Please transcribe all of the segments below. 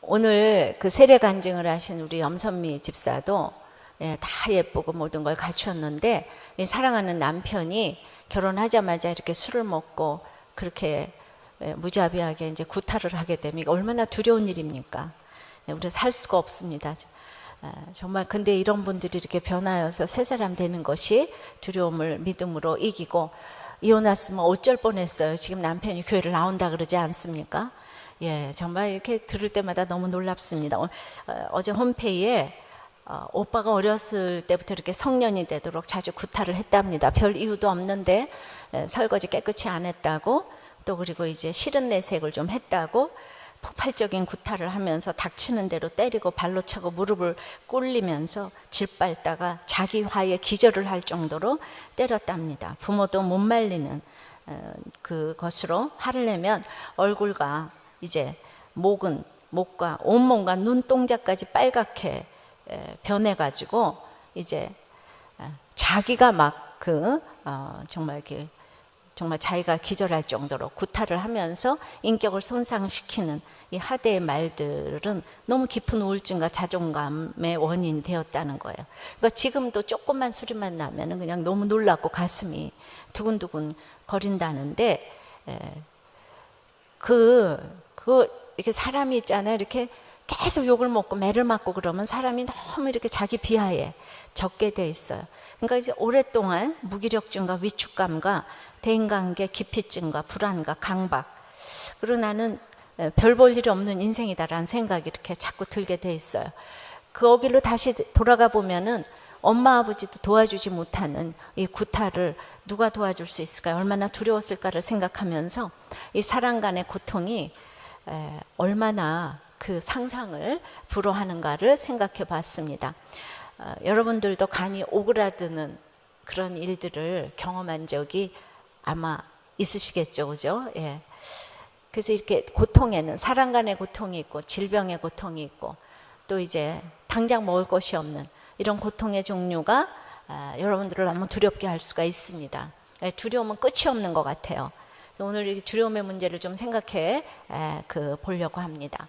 오늘 그 세례 간증을 하신 우리 염선미 집사도 다 예쁘고 모든 걸 갖추었는데 사랑하는 남편이 결혼하자마자 이렇게 술을 먹고 그렇게 무자비하게 이제 구타를 하게 되면 이거 얼마나 두려운 일입니까? 우리가 살 수가 없습니다. 정말 근데 이런 분들이 이렇게 변하여서 새 사람 되는 것이 두려움을 믿음으로 이기고 이혼했으면 어쩔 뻔했어요. 지금 남편이 교회를 나온다 그러지 않습니까? 예, 정말 이렇게 들을 때마다 너무 놀랍습니다. 어제 홈페이지에 오빠가 어렸을 때부터 이렇게 성년이 되도록 자주 구타를 했답니다. 별 이유도 없는데 설거지 깨끗이 안 했다고, 또 그리고 이제 싫은 내색을 좀 했다고 폭발적인 구타를 하면서 닥치는 대로 때리고 발로 차고 무릎을 꿇리면서 짓밟다가 자기 화에 기절을 할 정도로 때렸답니다. 부모도 못 말리는 그것으로 화를 내면 얼굴과 이제 목과 온몸과 눈동자까지 빨갛게 변해가지고 이제 자기가 막 정말 이렇게 정말 자기가 기절할 정도로 구타를 하면서 인격을 손상시키는 이 하대의 말들은 너무 깊은 우울증과 자존감의 원인이 되었다는 거예요. 그러니까 지금도 조금만 소리만 나면 그냥 너무 놀랍고 가슴이 두근두근 거린다는데 이렇게 사람이 있잖아요. 이렇게 계속 욕을 먹고 매를 맞고 그러면 사람이 너무 이렇게 자기 비하에 적게 돼 있어요. 그러니까 이제 오랫동안 무기력증과 위축감과 대인관계 기피증과 불안과 강박, 그리고 나는 별 볼 일이 없는 인생이다라는 생각이 이렇게 자꾸 들게 돼 있어요. 거기로 다시 돌아가 보면은 엄마 아버지도 도와주지 못하는 이 구타를 누가 도와줄 수 있을까요? 얼마나 두려웠을까를 생각하면서 이 사람 간의 고통이 얼마나 그 상상을 불허하는가를 생각해 봤습니다. 여러분들도 간이 오그라드는 그런 일들을 경험한 적이 아마 있으시겠죠, 그죠? 예. 그래서 이렇게 고통에는 사람 간의 고통이 있고 질병의 고통이 있고 또 이제 당장 먹을 것이 없는 이런 고통의 종류가 여러분들을 너무 두렵게 할 수가 있습니다. 두려움은 끝이 없는 것 같아요. 오늘 이 두려움의 문제를 좀 생각해 보려고 합니다.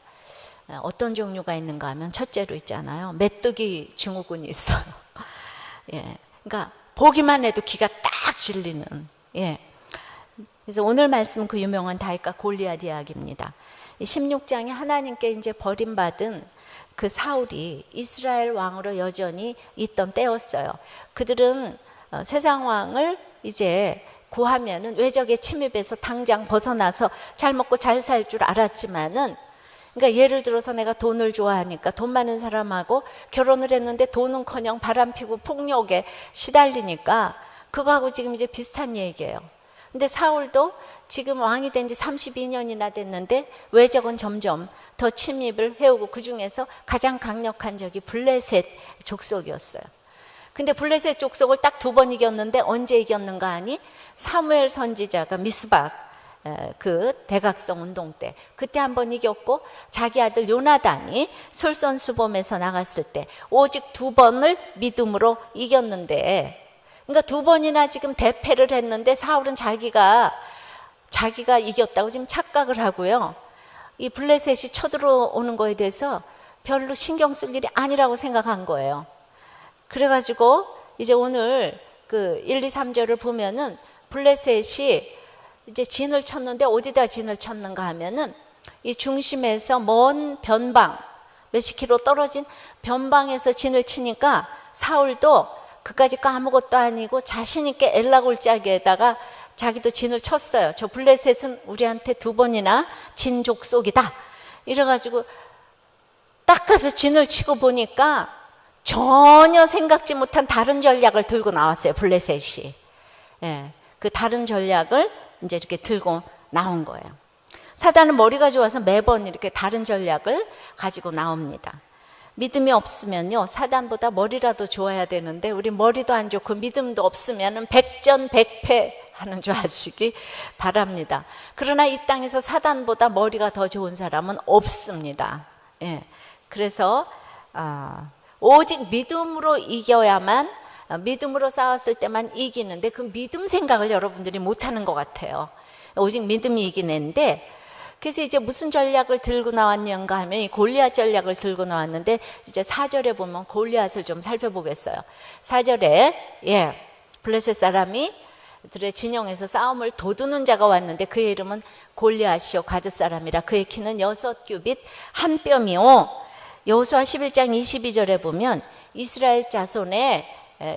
어떤 종류가 있는가 하면 첫째로 있잖아요. 메뚜기 증후군이 있어요. 예. 그러니까 보기만 해도 기가 딱 질리는. 예. 그래서 오늘 말씀은 그 유명한 다윗과 골리앗 이야기입니다. 16장에 하나님께 이제 버림받은 그 사울이 이스라엘 왕으로 여전히 있던 때였어요. 그들은 세상 왕을 이제 구하면은 외적의 침입에서 당장 벗어나서 잘 먹고 잘 살 줄 알았지만은, 그러니까 예를 들어서 내가 돈을 좋아하니까 돈 많은 사람하고 결혼을 했는데 돈은커녕 바람피고 폭력에 시달리니까 그거하고 지금 이제 비슷한 얘기예요. 근데 사울도 지금 왕이 된 지 32년이나 됐는데 외적은 점점 더 침입을 해오고 그 중에서 가장 강력한 적이 블레셋 족속이었어요. 근데 블레셋 족속을 딱 2번 이겼는데 언제 이겼는가 하니 사무엘 선지자가 미스박 그 대각성 운동 때 그때 한번 이겼고 자기 아들 요나단이 솔선수범에서 나갔을 때 오직 2번을 믿음으로 이겼는데, 그러니까 2번이나 지금 대패를 했는데 사울은 자기가 이겼다고 지금 착각을 하고요. 이 블레셋이 쳐들어오는 거에 대해서 별로 신경 쓸 일이 아니라고 생각한 거예요. 그래가지고 이제 오늘 그 1, 2, 3절을 보면은 블레셋이 이제 진을 쳤는데 어디다 진을 쳤는가 하면은 이 중심에서 먼 변방, 몇십 킬로 떨어진 변방에서 진을 치니까 사울도 그까짓 거 아무것도 아니고 자신 있게 엘라골짜기에다가 자기도 진을 쳤어요. 저 블레셋은 우리한테 2번이나 진 족속이다. 이래가지고 딱 가서 진을 치고 보니까 전혀 생각지 못한 다른 전략을 들고 나왔어요. 블레셋이. 예, 그 다른 전략을 이제 이렇게 들고 나온 거예요. 사단은 머리가 좋아서 매번 이렇게 다른 전략을 가지고 나옵니다. 믿음이 없으면요, 사단보다 머리라도 좋아야 되는데 우리 머리도 안 좋고 믿음도 없으면 백전백패 하는 줄 아시기 바랍니다. 그러나 이 땅에서 사단보다 머리가 더 좋은 사람은 없습니다. 예. 그래서 오직 믿음으로 이겨야만, 믿음으로 싸웠을 때만 이기는데 그 믿음 생각을 여러분들이 못하는 것 같아요. 오직 믿음이 이기는데 그래서 이제 무슨 전략을 들고 나왔는가 하면 이 골리앗 전략을 들고 나왔는데, 이제 4절에 보면 골리앗을 좀 살펴보겠어요. 4절에 블레셋 사람이 들의 진영에서 싸움을 도두는 자가 왔는데 그의 이름은 골리앗이요 가드 사람이라. 그의 키는 6규빗 1뼘이요. 여호수아 11장 22절에 보면 이스라엘 자손의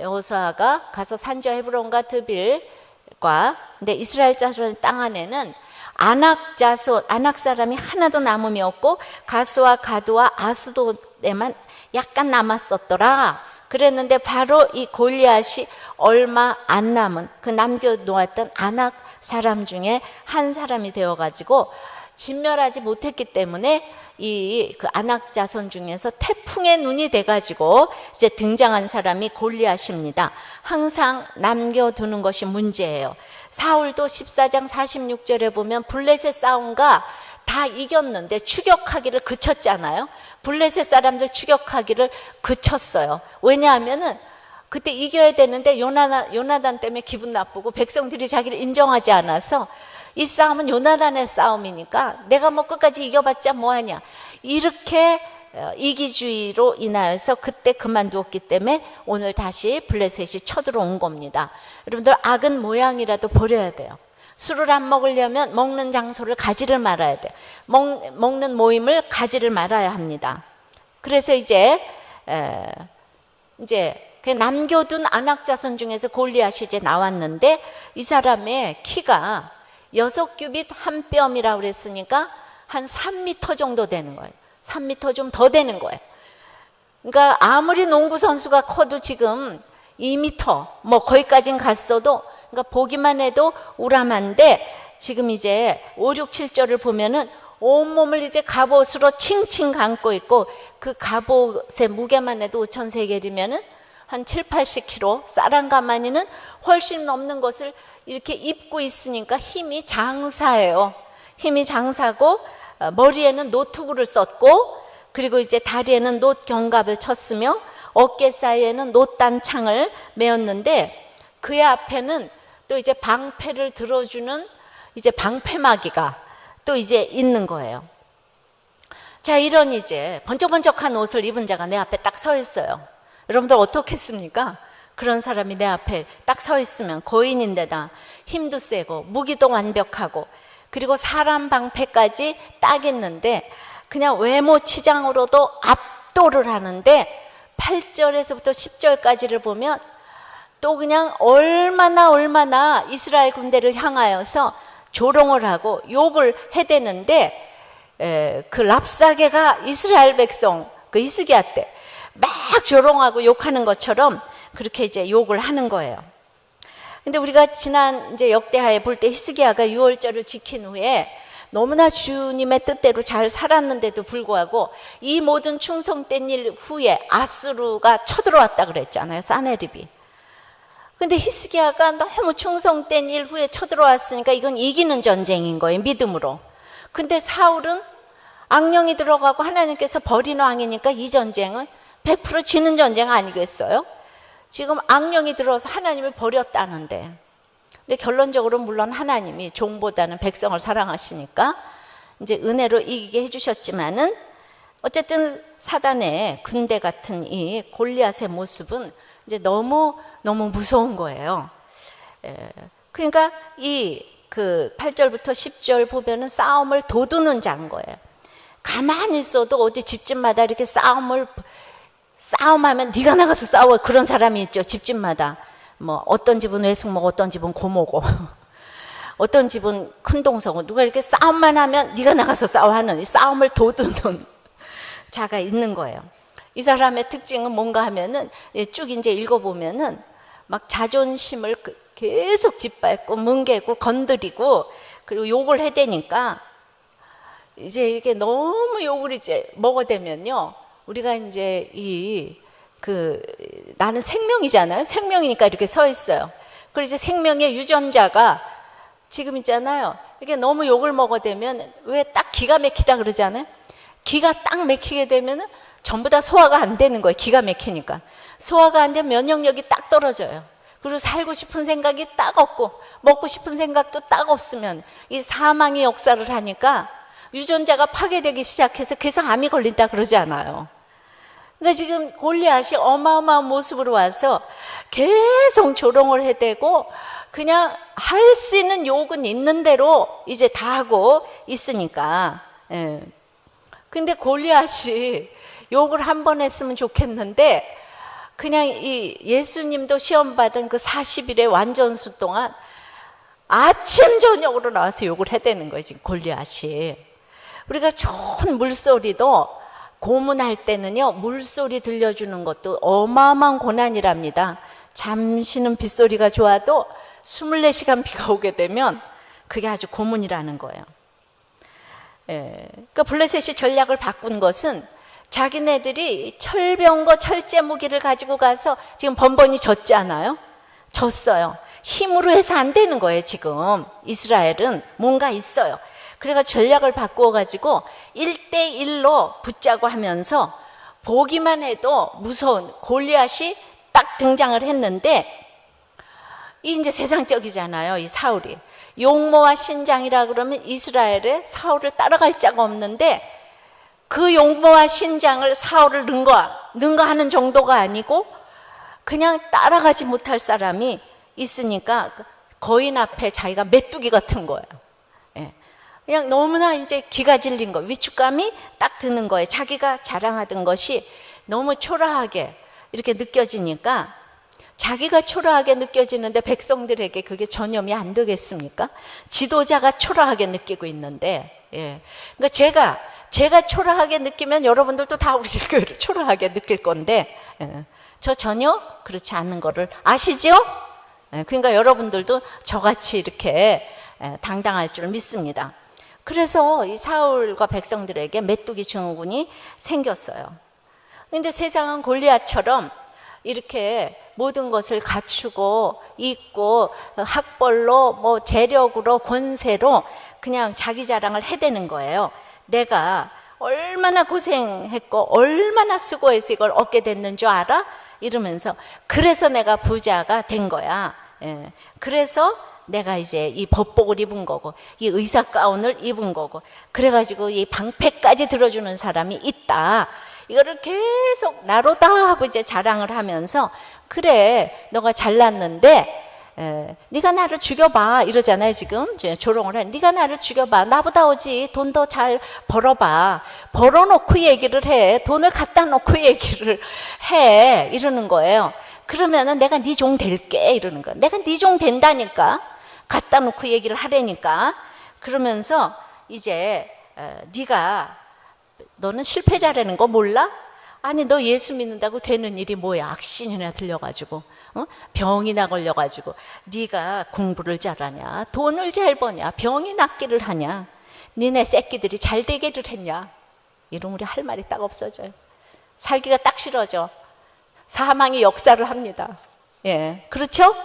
여호수아가 가서 산지와 헤브론과 드빌과, 근데 이스라엘 자손의 땅 안에는 아낙 사람이 하나도 남음이 없고 가스와 가드와 아스돗에만 약간 남았었더라. 그랬는데 바로 이 골리앗이 얼마 안 남은 그 남겨놓았던 아낙 사람 중에 한 사람이 되어가지고 진멸하지 못했기 때문에 이 그 아낙 자손 중에서 태풍의 눈이 돼가지고 이제 등장한 사람이 골리앗입니다. 항상 남겨두는 것이 문제예요. 사울도 14장 46절에 보면 블레셋 싸움과 다 이겼는데 추격하기를 그쳤잖아요. 블레셋 사람들 추격하기를 그쳤어요. 왜냐하면은 그때 이겨야 되는데 요나단 때문에 기분 나쁘고 백성들이 자기를 인정하지 않아서, 이 싸움은 요나단의 싸움이니까 내가 뭐 끝까지 이겨봤자 뭐하냐, 이렇게 이기주의로 인하여서 그때 그만두었기 때문에 오늘 다시 블레셋이 쳐들어온 겁니다. 여러분들, 악은 모양이라도 버려야 돼요. 술을 안 먹으려면 먹는 장소를 가지를 말아야 돼요. 먹는 모임을 가지를 말아야 합니다. 그래서 이제 그 남겨둔 아낙 자손 중에서 골리앗이 이제 나왔는데, 이 사람의 키가 6규빗 1뼘이라고 그랬으니까 한 3m 정도 되는 거예요. 3m 좀 더 되는 거예요. 그러니까 아무리 농구 선수가 커도 지금 2m 뭐 거기까진 갔어도, 그러니까 보기만 해도 우람한데, 지금 이제 5, 6, 7절을 보면은 온몸을 이제 갑옷으로 칭칭 감고 있고, 그 갑옷의 무게만 해도 5,000세겔이면은 한 7, 80kg, 사랑가마니는 훨씬 넘는 것을 이렇게 입고 있으니까 힘이 장사예요. 힘이 장사고, 머리에는 노투구를 썼고, 그리고 이제 다리에는 놋 견갑을 쳤으며 어깨 사이에는 놋 단창을 메었는데, 그의 앞에는 또 이제 방패를 들어주는 이제 방패마귀가 또 이제 있는 거예요. 자, 이런 이제 번쩍번쩍한 옷을 입은 자가 내 앞에 딱 서 있어요. 여러분들 어떻겠습니까? 그런 사람이 내 앞에 딱 서 있으면, 거인인데다 힘도 세고 무기도 완벽하고 그리고 사람 방패까지 딱 있는데 그냥 외모 치장으로도 압도를 하는데, 8절에서부터 10절까지를 보면 또 그냥 얼마나 이스라엘 군대를 향하여서 조롱을 하고 욕을 해대는데, 그 랍사게가 이스라엘 백성 그 히스기야 때 막 조롱하고 욕하는 것처럼 그렇게 이제 욕을 하는 거예요. 근데 우리가 지난 이제 역대하에 볼 때 히스기야가 유월절을 지킨 후에 너무나 주님의 뜻대로 잘 살았는데도 불구하고 이 모든 충성된 일 후에 아수르가 쳐들어왔다 그랬잖아요, 사네립이. 근데 히스기야가 너무 충성된 일 후에 쳐들어왔으니까 이건 이기는 전쟁인 거예요, 믿음으로. 근데 사울은 악령이 들어가고 하나님께서 버린 왕이니까 이 전쟁은 100% 지는 전쟁 아니겠어요? 지금 악령이 들어서 하나님을 버렸다는데. 근데 결론적으로 물론 하나님이 종보다는 백성을 사랑하시니까 이제 은혜로 이기게 해주셨지만은, 어쨌든 사단의 군대 같은 이 골리앗의 모습은 이제 너무 무서운 거예요. 그러니까 이 그 8절부터 10절 보면은 싸움을 도두는 자인 거예요. 가만히 있어도 어디 집집마다 이렇게 싸움하면 네가 나가서 싸워, 그런 사람이 있죠. 집집마다 뭐 어떤 집은 외숙모고 어떤 집은 고모고 어떤 집은 큰동서고, 누가 이렇게 싸움만 하면 네가 나가서 싸워하는 이 싸움을 도두는 자가 있는 거예요. 이 사람의 특징은 뭔가 하면은 쭉 이제 읽어보면은 막 자존심을 계속 짓밟고 뭉개고 건드리고 그리고 욕을 해대니까, 이제 이게 너무 욕을 이제 먹어대면요, 우리가 이제 나는 생명이잖아요. 생명이니까 이렇게 서 있어요. 그리고 이제 생명의 유전자가 지금 있잖아요. 이게 너무 욕을 먹어대면 왜 딱 기가 막히다 그러잖아요. 기가 딱 막히게 되면은 전부 다 소화가 안 되는 거예요. 기가 막히니까. 소화가 안 되면 면역력이 딱 떨어져요. 그리고 살고 싶은 생각이 딱 없고 먹고 싶은 생각도 딱 없으면 이 사망의 역사를 하니까 유전자가 파괴되기 시작해서 계속 암이 걸린다 그러지 않아요. 근데 지금 골리앗이 어마어마한 모습으로 와서 계속 조롱을 해대고 그냥 할 수 있는 욕은 있는 대로 이제 다 하고 있으니까. 예. 근데 골리앗이 욕을 한 번 했으면 좋겠는데 그냥 이 예수님도 시험 받은 그 40일의 완전수 동안 아침 저녁으로 나와서 욕을 해대는 거예요, 지금 골리앗이. 우리가 좋은 물소리도 고문할 때는요, 물소리 들려주는 것도 어마어마한 고난이랍니다. 잠시는 빗소리가 좋아도 24시간 비가 오게 되면 그게 아주 고문이라는 거예요. 그러니까 블레셋이 전략을 바꾼 것은 자기네들이 철병거 철제 무기를 가지고 가서 지금 번번이 졌잖아요. 졌어요. 힘으로 해서 안 되는 거예요. 지금 이스라엘은 뭔가 있어요. 그래가 전략을 바꾸어 가지고 1대1로 붙자고 하면서 보기만 해도 무서운 골리앗이 딱 등장을 했는데, 이 이제 세상적이잖아요. 이 사울이 용모와 신장이라 그러면 이스라엘에 사울을 따라갈 자가 없는데, 그 용모와 신장을 사울을 능가하는 정도가 아니고 그냥 따라가지 못할 사람이 있으니까 거인 앞에 자기가 메뚜기 같은 거예요. 예. 그냥 너무나 이제 기가 질린 거, 위축감이 딱 드는 거예요. 자기가 자랑하던 것이 너무 초라하게 이렇게 느껴지니까, 자기가 초라하게 느껴지는데 백성들에게 그게 전염이 안 되겠습니까? 지도자가 초라하게 느끼고 있는데, 예. 그러니까 제가 초라하게 느끼면 여러분들도 다 우리 교회를 초라하게 느낄 건데, 예. 저 전혀 그렇지 않는 거를 아시죠? 예. 그러니까 여러분들도 저같이 이렇게 당당할 줄 믿습니다. 그래서 이 사울과 백성들에게 메뚜기 증후군이 생겼어요. 근데 세상은 골리앗처럼 이렇게 모든 것을 갖추고 있고 학벌로 뭐 재력으로 권세로 그냥 자기 자랑을 해대는 거예요. 내가 얼마나 고생했고 얼마나 수고해서 이걸 얻게 됐는 줄 알아? 이러면서 그래서 내가 부자가 된 거야. 예. 그래서 내가 이제 이 법복을 입은 거고 이 의사 가운을 입은 거고 그래가지고 이 방패까지 들어주는 사람이 있다. 이거를 계속 나로다 하고 이제 자랑을 하면서, 그래 너가 잘났는데 네가 나를 죽여봐 이러잖아요. 지금 조롱을 해. 네가 나를 죽여봐. 나보다 오지. 돈 더 잘 벌어봐. 벌어놓고 얘기를 해. 돈을 갖다 놓고 얘기를 해. 이러는 거예요. 그러면은 내가 네 종 될게 이러는 거야. 내가 네 종 된다니까. 갖다 놓고 얘기를 하라니까. 그러면서 이제 네가 너는 실패자라는 거 몰라? 아니 너 예수 믿는다고 되는 일이 뭐야? 악신이나 들려가지고 병이나 걸려가지고 네가 공부를 잘하냐? 돈을 잘 버냐? 병이 낫기를 하냐? 니네 새끼들이 잘 되기를 했냐? 이러면 우리 할 말이 딱 없어져요. 살기가 딱 싫어져. 사망이 역사를 합니다. 예, 그렇죠?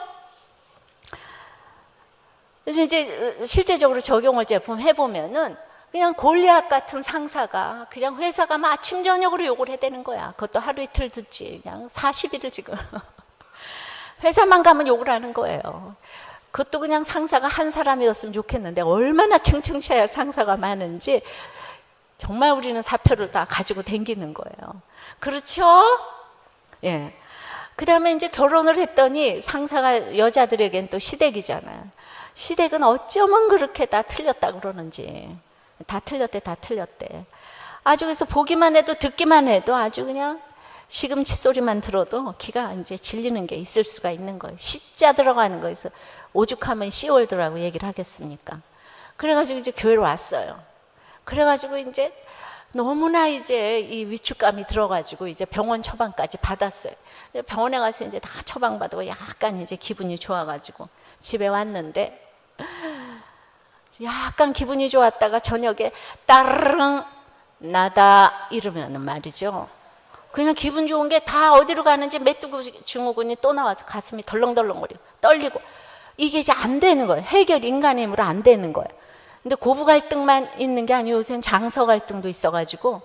그래서 이제 실제적으로 적용을 제품 해보면은 그냥 골리앗 같은 상사가 그냥 회사 가면 아침 저녁으로 욕을 해대는 거야. 그것도 하루 이틀 듣지. 그냥 40일을 지금 회사만 가면 욕을 하는 거예요. 그것도 그냥 상사가 한 사람이었으면 좋겠는데 얼마나 층층차야 상사가 많은지 정말 우리는 사표를 다 가지고 댕기는 거예요. 그렇죠? 예. 그 다음에 이제 결혼을 했더니 상사가 여자들에겐 또 시댁이잖아요. 시댁은 어쩌면 그렇게 다 틀렸다 그러는지. 다 틀렸대. 아주 그래서 보기만 해도 듣기만 해도 아주 그냥 시금치 소리만 들어도 기가 이제 질리는 게 있을 수가 있는 거예요. 시자 들어가는 거에서 오죽하면 씨월드라고 얘기를 하겠습니까? 그래가지고 이제 교회로 왔어요. 그래가지고 이제 너무나 이제 이 위축감이 들어가지고 이제 병원 처방까지 받았어요. 병원에 가서 이제 다 처방받고 약간 이제 기분이 좋아가지고 집에 왔는데 약간 기분이 좋았다가 저녁에 따르릉 나다 이러면은 말이죠. 그냥 기분 좋은 게 다 어디로 가는지 메뚜기 증후군이 또 나와서 가슴이 덜렁덜렁거리고 떨리고 이게 이제 안 되는 거예요. 해결 인간의 힘으로 안 되는 거예요. 근데 고부 갈등만 있는 게 아니고 요새는 장서 갈등도 있어가지고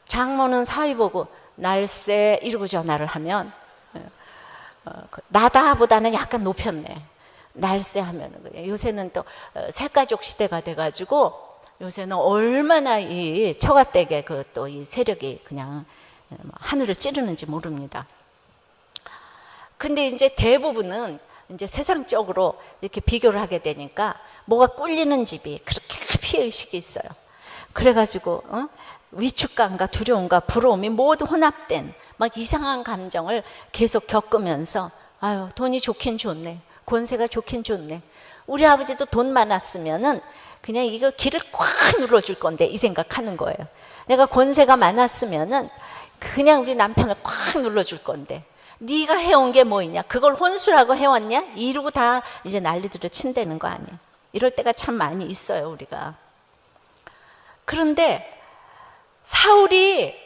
장모는 사위 보고 날쌔 이러고 전화를 하면 나다보다는 약간 높였네. 날쌔 하면은 그래. 요새는 또 새가족 시대가 돼가지고 요새는 얼마나 이 처가댁의 그 또 이 세력이 그냥 하늘을 찌르는지 모릅니다. 근데 이제 대부분은 이제 세상적으로 이렇게 비교를 하게 되니까 뭐가 꿀리는 집이 그렇게 피해의식이 있어요. 그래가지고 위축감과 두려움과 부러움이 모두 혼합된 막 이상한 감정을 계속 겪으면서 아유, 돈이 좋긴 좋네, 권세가 좋긴 좋네. 우리 아버지도 돈 많았으면은 그냥 이거 길을 꽉 눌러줄 건데 이 생각하는 거예요. 내가 권세가 많았으면은 그냥 우리 남편을 꽉 눌러줄 건데 네가 해온 게 뭐 있냐, 그걸 혼수라고 해왔냐, 이러고 다 이제 난리들을 친다는 거 아니에요. 이럴 때가 참 많이 있어요, 우리가. 그런데 사울이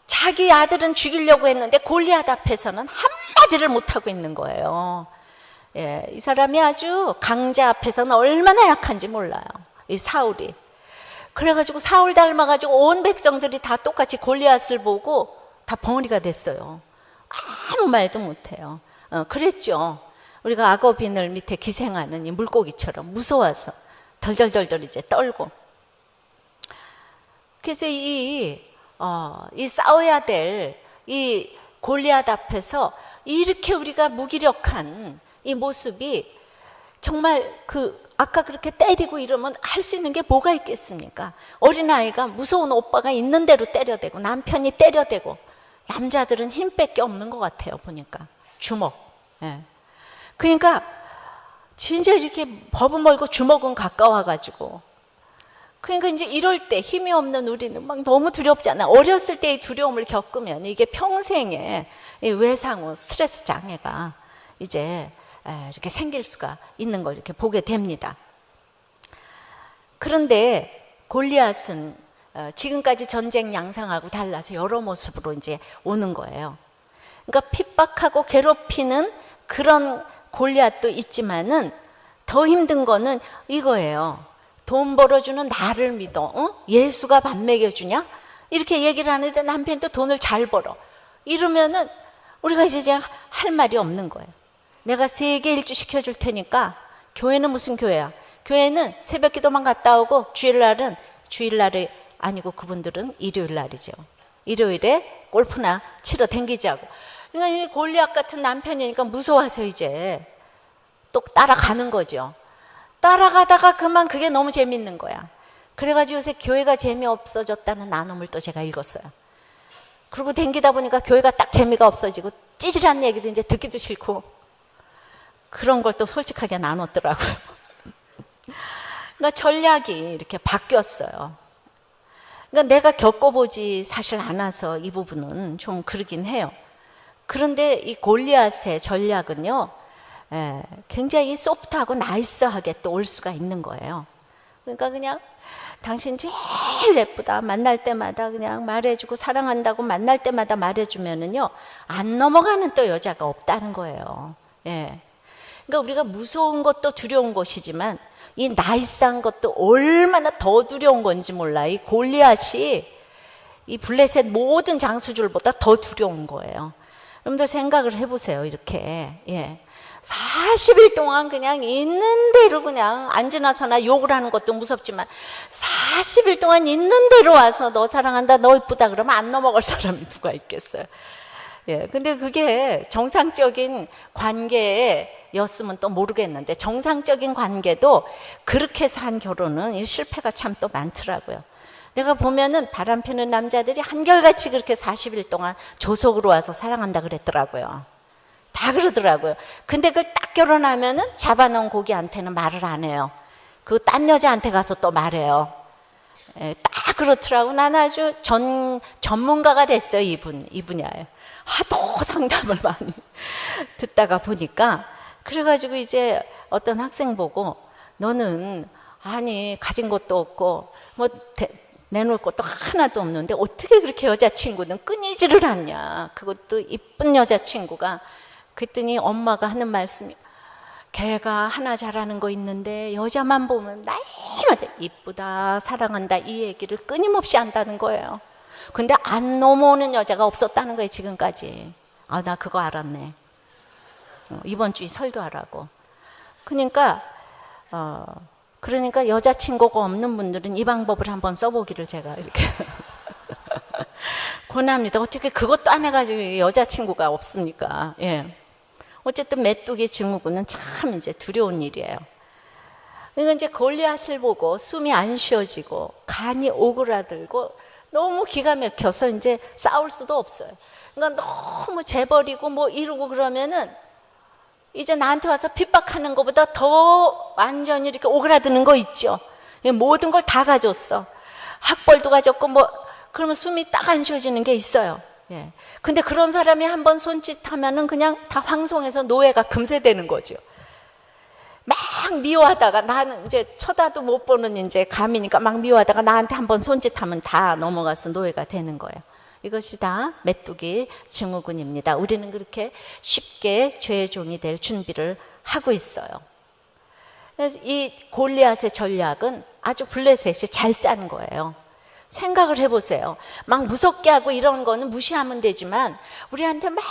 자기 아들은 죽이려고 했는데 골리앗 앞에서는 한마디를 못하고 있는 거예요. 예, 이 사람이 아주 강자 앞에서는 얼마나 약한지 몰라요, 이 사울이. 그래가지고 사울 닮아가지고 온 백성들이 다 똑같이 골리앗을 보고 다 벙어리가 됐어요. 아무 말도 못해요. 그랬죠. 우리가 악어비늘 밑에 기생하는 이 물고기처럼 무서워서 덜덜덜덜 이제 떨고. 그래서 이 싸워야 될 이 골리앗 앞에서 이렇게 우리가 무기력한 이 모습이 정말 아까 그렇게 때리고 이러면 할 수 있는 게 뭐가 있겠습니까? 어린아이가 무서운 오빠가 있는 대로 때려대고 남편이 때려대고, 남자들은 힘밖에 없는 것 같아요, 보니까. 주먹. 예. 그러니까 진짜 이렇게 법은 멀고 주먹은 가까워가지고, 그러니까 이제 이럴 때 힘이 없는 우리는 막 너무 두렵잖아. 어렸을 때의 두려움을 겪으면 이게 평생의 외상후 스트레스 장애가 이제 이렇게 생길 수가 있는 걸 이렇게 보게 됩니다. 그런데 골리앗은 지금까지 전쟁 양상하고 달라서 여러 모습으로 이제 오는 거예요. 그러니까 핍박하고 괴롭히는 그런 골리앗도 있지만은 더 힘든 거는 이거예요. 돈 벌어주는 나를 믿어. 예수가 밥 먹여주냐? 이렇게 얘기를 하는데 남편도 돈을 잘 벌어. 이러면은 우리가 이제 할 말이 없는 거예요. 내가 3개 일주 시켜줄 테니까. 교회는 무슨 교회야? 교회는 새벽 기도만 갔다 오고 주일날이 아니고 그분들은 일요일날이죠. 일요일에 골프나 치러 댕기자고. 그러니까 이 골리앗 같은 남편이니까 무서워서 이제 또 따라가는 거죠. 따라가다가 그만 그게 너무 재밌는 거야. 그래가지고 요새 교회가 재미없어졌다는 나눔을 또 제가 읽었어요. 그리고 댕기다 보니까 교회가 딱 재미가 없어지고 찌질한 얘기도 이제 듣기도 싫고 그런 걸 또 솔직하게 나눴더라고요. 그러니까 전략이 이렇게 바뀌었어요. 그러니까 내가 겪어보지 사실 않아서 이 부분은 좀 그러긴 해요. 그런데 이 골리앗의 전략은요, 굉장히 소프트하고 나이스하게 또 올 수가 있는 거예요. 그러니까 그냥 당신 제일 예쁘다 만날 때마다 그냥 말해주고 사랑한다고 만날 때마다 말해주면은요 안 넘어가는 또 여자가 없다는 거예요. 예. 그러니까 우리가 무서운 것도 두려운 것이지만 이 나이스한 것도 얼마나 더 두려운 건지 몰라. 이 골리앗이 이 블레셋 모든 장수들보다 더 두려운 거예요. 여러분들 생각을 해보세요. 이렇게 40일 동안 그냥 있는 대로 그냥 앉으나 서나 욕을 하는 것도 무섭지만 40일 동안 있는 대로 와서 너 사랑한다, 너 이쁘다 그러면 안 넘어갈 사람이 누가 있겠어요. 근데 그게 정상적인 관계였으면 또 모르겠는데 정상적인 관계도 그렇게 해서 한 결혼은 실패가 참 또 많더라고요. 내가 보면은 바람 피는 남자들이 한결같이 그렇게 40일 동안 조속으로 와서 사랑한다 그랬더라고요. 다 그러더라고요. 근데 그걸 딱 결혼하면은 잡아놓은 고기한테는 말을 안 해요. 그 딴 여자한테 가서 또 말해요. 딱 그렇더라고. 난 아주 전문가가 됐어요. 이 분야에. 하도 상담을 많이 듣다가 보니까 그래가지고 이제 어떤 학생 보고 너는 아니 가진 것도 없고 뭐 내놓을 것도 하나도 없는데 어떻게 그렇게 여자친구는 끊이지를 않냐. 그것도 이쁜 여자친구가. 그랬더니 엄마가 하는 말씀이 걔가 하나 잘하는 거 있는데 여자만 보면 날마다 이쁘다 사랑한다 이 얘기를 끊임없이 한다는 거예요. 근데 안 넘어오는 여자가 없었다는 거예요 지금까지. 아, 나 그거 알았네. 이번 주에 설교하라고. 그러니까 그러니까 여자친구가 없는 분들은 이 방법을 한번 써보기를 제가 이렇게 권합니다. 어떻게 그것도 안 해가지고 여자친구가 없습니까? 예. 어쨌든 메뚜기 증후군은 참 이제 두려운 일이에요. 그러니까 이제 골리앗을 보고 숨이 안 쉬어지고 간이 오그라들고 너무 기가 막혀서 이제 싸울 수도 없어요. 그러니까 너무 재버리고 뭐 이러고 그러면은 이제 나한테 와서 핍박하는 것보다 더 완전히 이렇게 오그라드는 거 있죠. 모든 걸 다 가졌어. 학벌도 가졌고 뭐 그러면 숨이 딱 안 쉬어지는 게 있어요. 예. 근데 그런 사람이 한번 손짓하면은 그냥 다 황송해서 노예가 금세 되는 거죠. 막 미워하다가 나는 이제 쳐다도 못 보는 이제 감이니까 막 미워하다가 나한테 한번 손짓하면 다 넘어가서 노예가 되는 거예요. 이것이 다 메뚜기 증후군입니다. 우리는 그렇게 쉽게 죄의 종이 될 준비를 하고 있어요. 그래서 이 골리앗의 전략은 아주 블레셋이 잘 짠 거예요. 생각을 해보세요. 막 무섭게 하고 이런 거는 무시하면 되지만 우리한테 막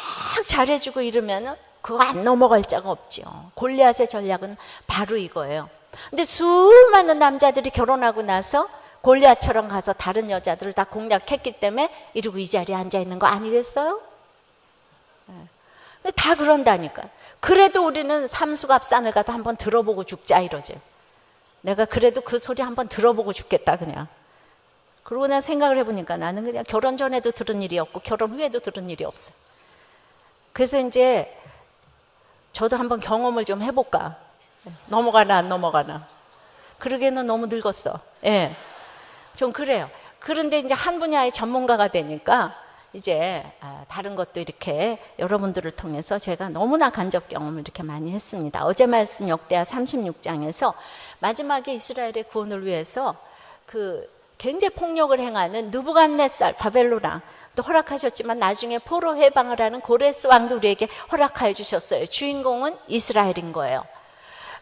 잘해주고 이러면은 그거 안 넘어갈 자가 없죠. 골리앗의 전략은 바로 이거예요. 근데 수많은 남자들이 결혼하고 나서 골리앗처럼 가서 다른 여자들을 다 공략했기 때문에 이러고 이 자리에 앉아 있는 거 아니겠어요? 근데 다 그런다니까. 그래도 우리는 삼수갑산을 가도 한번 들어보고 죽자 이러죠. 내가 그래도 그 소리 한번 들어보고 죽겠다 그냥. 그러고 내가 생각을 해보니까 나는 그냥 결혼 전에도 들은 일이 없고 결혼 후에도 들은 일이 없어요. 그래서 이제 저도 한번 경험을 좀 해볼까. 넘어가나 안 넘어가나. 그러기에는 너무 늙었어. 예, 좀 그래요. 그런데 이제 한 분야의 전문가가 되니까 이제 다른 것도 이렇게 여러분들을 통해서 제가 너무나 간접 경험을 이렇게 많이 했습니다. 어제 말씀 역대하 36장에서 마지막에 이스라엘의 구원을 위해서 그 굉장히 폭력을 행하는 느부갓네살 바벨론 왕도 허락하셨지만 나중에 포로 해방을 하는 고레스 왕도 우리에게 허락하여 주셨어요. 주인공은 이스라엘인 거예요.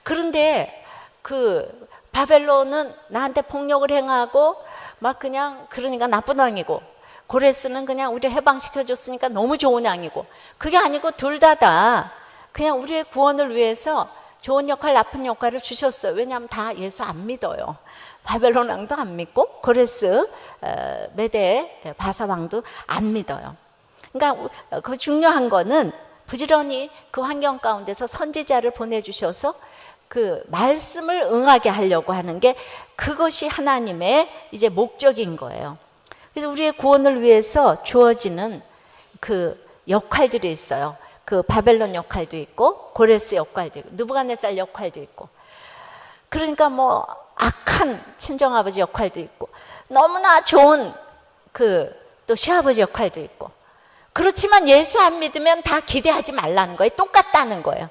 그런데 그 바벨론은 나한테 폭력을 행하고 막 그냥 그러니까 나쁜 왕이고 고레스는 그냥 우리 해방시켜 줬으니까 너무 좋은 왕이고 그게 아니고 둘 다 그냥 우리의 구원을 위해서 좋은 역할 나쁜 역할을 주셨어요. 왜냐하면 다 예수 안 믿어요. 바벨론 왕도 안 믿고 고레스 메대 바사 왕도 안 믿어요. 그러니까 그 중요한 거는 부지런히 그 환경 가운데서 선지자를 보내주셔서 그 말씀을 응하게 하려고 하는 게 그것이 하나님의 이제 목적인 거예요. 그래서 우리의 구원을 위해서 주어지는 그 역할들이 있어요. 그 바벨론 역할도 있고 고레스 역할도 있고 느부갓네살 역할도 있고 그러니까 뭐 악한 친정아버지 역할도 있고 너무나 좋은 그 또 시아버지 역할도 있고 그렇지만 예수 안 믿으면 다 기대하지 말라는 거예요. 똑같다는 거예요.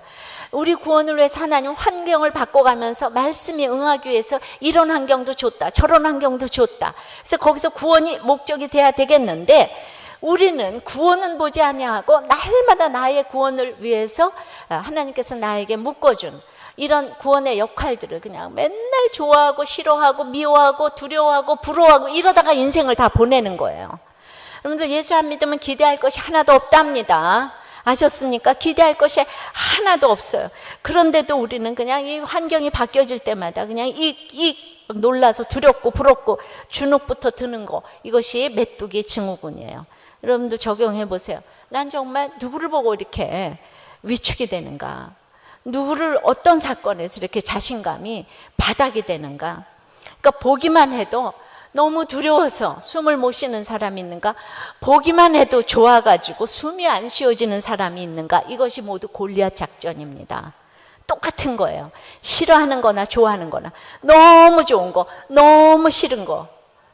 우리 구원을 위해서 하나님 환경을 바꿔가면서 말씀이 응하기 위해서 이런 환경도 줬다 저런 환경도 줬다. 그래서 거기서 구원이 목적이 돼야 되겠는데 우리는 구원은 보지 아니하고 날마다 나의 구원을 위해서 하나님께서 나에게 묶어준 이런 구원의 역할들을 그냥 맨날 좋아하고 싫어하고 미워하고 두려워하고 부러워하고 이러다가 인생을 다 보내는 거예요. 여러분들 예수 안 믿으면 기대할 것이 하나도 없답니다. 아셨습니까? 기대할 것이 하나도 없어요. 그런데도 우리는 그냥 이 환경이 바뀌어질 때마다 그냥 놀라서 두렵고 부럽고 주눅부터 드는 거 이것이 메뚜기 증후군이에요. 여러분들 적용해 보세요. 난 정말 누구를 보고 이렇게 위축이 되는가? 누구를 어떤 사건에서 이렇게 자신감이 바닥이 되는가? 그러니까 보기만 해도 너무 두려워서 숨을 못 쉬는 사람이 있는가? 보기만 해도 좋아가지고 숨이 안 쉬어지는 사람이 있는가? 이것이 모두 골리앗 작전입니다. 똑같은 거예요. 싫어하는 거나 좋아하는 거나 너무 좋은 거, 너무 싫은 거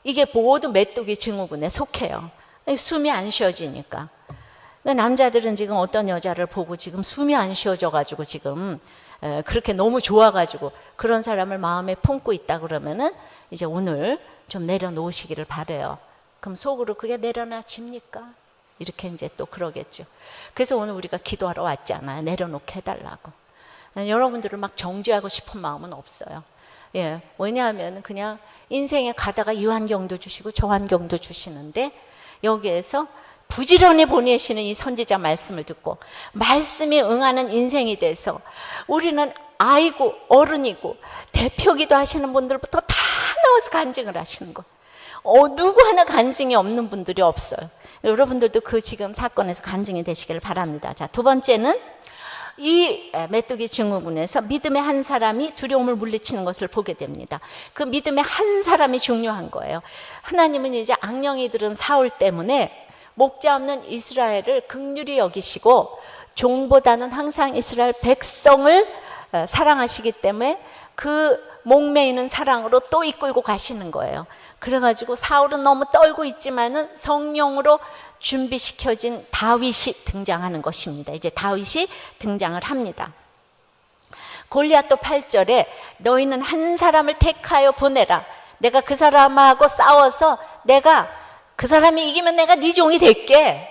이게 모두 메뚜기 증후군에 속해요. 숨이 안 쉬어지니까. 남자들은 지금 어떤 여자를 보고 지금 숨이 안 쉬어져가지고 지금 그렇게 너무 좋아가지고 그런 사람을 마음에 품고 있다 그러면은 이제 오늘 좀 내려놓으시기를 바래요. 그럼 속으로 그게 내려놔집니까? 이렇게 이제 또 그러겠죠. 그래서 오늘 우리가 기도하러 왔잖아요. 내려놓게 해달라고. 여러분들을 막 정죄하고 싶은 마음은 없어요. 예, 왜냐하면 그냥 인생에 가다가 이 환경도 주시고 저 환경도 주시는데 여기에서 부지런히 보내시는 이 선지자 말씀을 듣고 말씀이 응하는 인생이 돼서 우리는 아이고 어른이고 대표기도 하시는 분들부터 다 나와서 간증을 하시는 거. 누구 하나 간증이 없는 분들이 없어요. 여러분들도 그 지금 사건에서 간증이 되시길 바랍니다. 자, 두 번째는 이 메뚜기 증후군에서 믿음의 한 사람이 두려움을 물리치는 것을 보게 됩니다. 그 믿음의 한 사람이 중요한 거예요. 하나님은 이제 악령이들은 사울 때문에 목자 없는 이스라엘을 긍휼히 여기시고 종보다는 항상 이스라엘 백성을 사랑하시기 때문에 그 목매이는 사랑으로 또 이끌고 가시는 거예요. 그래가지고 사울은 너무 떨고 있지만은 성령으로 준비시켜진 다윗이 등장하는 것입니다. 이제 다윗이 등장을 합니다. 골리앗도 8절에 너희는 한 사람을 택하여 보내라. 내가 그 사람하고 싸워서 내가 그 사람이 이기면 내가 네 종이 될게.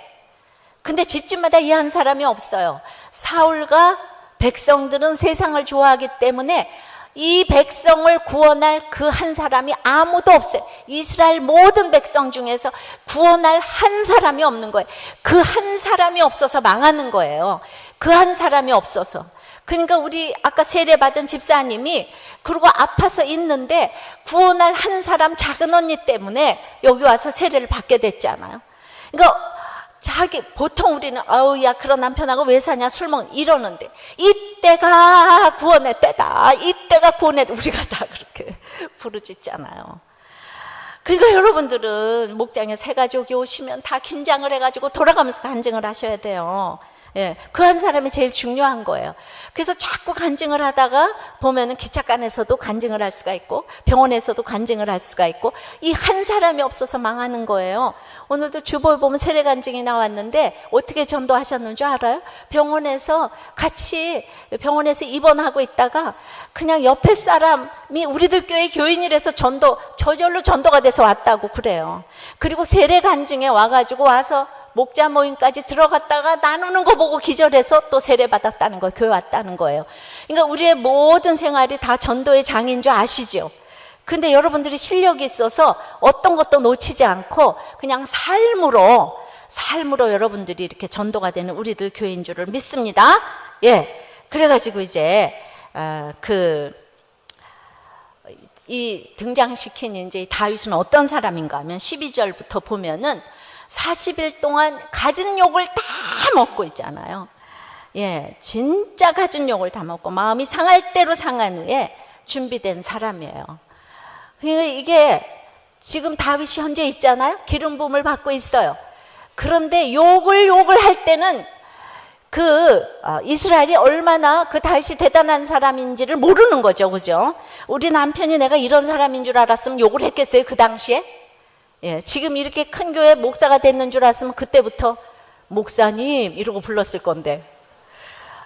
근데 집집마다 이 한 사람이 없어요. 사울과 백성들은 세상을 좋아하기 때문에 이 백성을 구원할 그 한 사람이 아무도 없어요. 이스라엘 모든 백성 중에서 구원할 한 사람이 없는 거예요. 그 한 사람이 없어서 망하는 거예요. 그 한 사람이 없어서. 그러니까 우리 아까 세례받은 집사님이 그리고 아파서 있는데 구원할 한 사람 작은 언니 때문에 여기 와서 세례를 받게 됐잖아요. 그러니까 보통 우리는 야 그런 남편하고 왜 사냐 술 먹 이러는데 이때가 구원의 때다. 이때가 구원의 때. 우리가 다 그렇게 부르짖잖아요. 그러니까 여러분들은 목장에 새 가족이 오시면 다 긴장을 해가지고 돌아가면서 간증을 하셔야 돼요. 예, 그 한 사람이 제일 중요한 거예요. 그래서 자꾸 간증을 하다가 보면은 기차간에서도 간증을 할 수가 있고 병원에서도 간증을 할 수가 있고 이 한 사람이 없어서 망하는 거예요. 오늘도 주보에 보면 세례 간증이 나왔는데 어떻게 전도하셨는 줄 알아요? 병원에서 입원하고 있다가 그냥 옆에 사람이 우리들 교회 교인이라서 저절로 전도가 돼서 왔다고 그래요. 그리고 세례 간증에 와서 목자 모임까지 들어갔다가 나누는 거 보고 기절해서 또 세례받았다는 거예요. 교회 왔다는 거예요. 그러니까 우리의 모든 생활이 다 전도의 장인 줄 아시죠? 근데 여러분들이 실력이 있어서 어떤 것도 놓치지 않고 그냥 삶으로 여러분들이 이렇게 전도가 되는 우리들 교회인 줄을 믿습니다. 예. 그래가지고 이제 이 등장시킨 이제 다윗은 어떤 사람인가 하면 12절부터 보면은 40일 동안 갖은 욕을 다 먹고 있잖아요. 예, 진짜 갖은 욕을 다 먹고 마음이 상할 대로 상한 후에 준비된 사람이에요. 그러니까 이게 지금 다윗이 현재 있잖아요. 기름 부음을 받고 있어요. 그런데 욕을 할 때는 이스라엘이 얼마나 그 다윗이 대단한 사람인지를 모르는 거죠. 그죠? 우리 남편이 내가 이런 사람인 줄 알았으면 욕을 했겠어요, 그 당시에? 예, 지금 이렇게 큰 교회 목사가 됐는 줄 알았으면 그때부터 목사님 이러고 불렀을 건데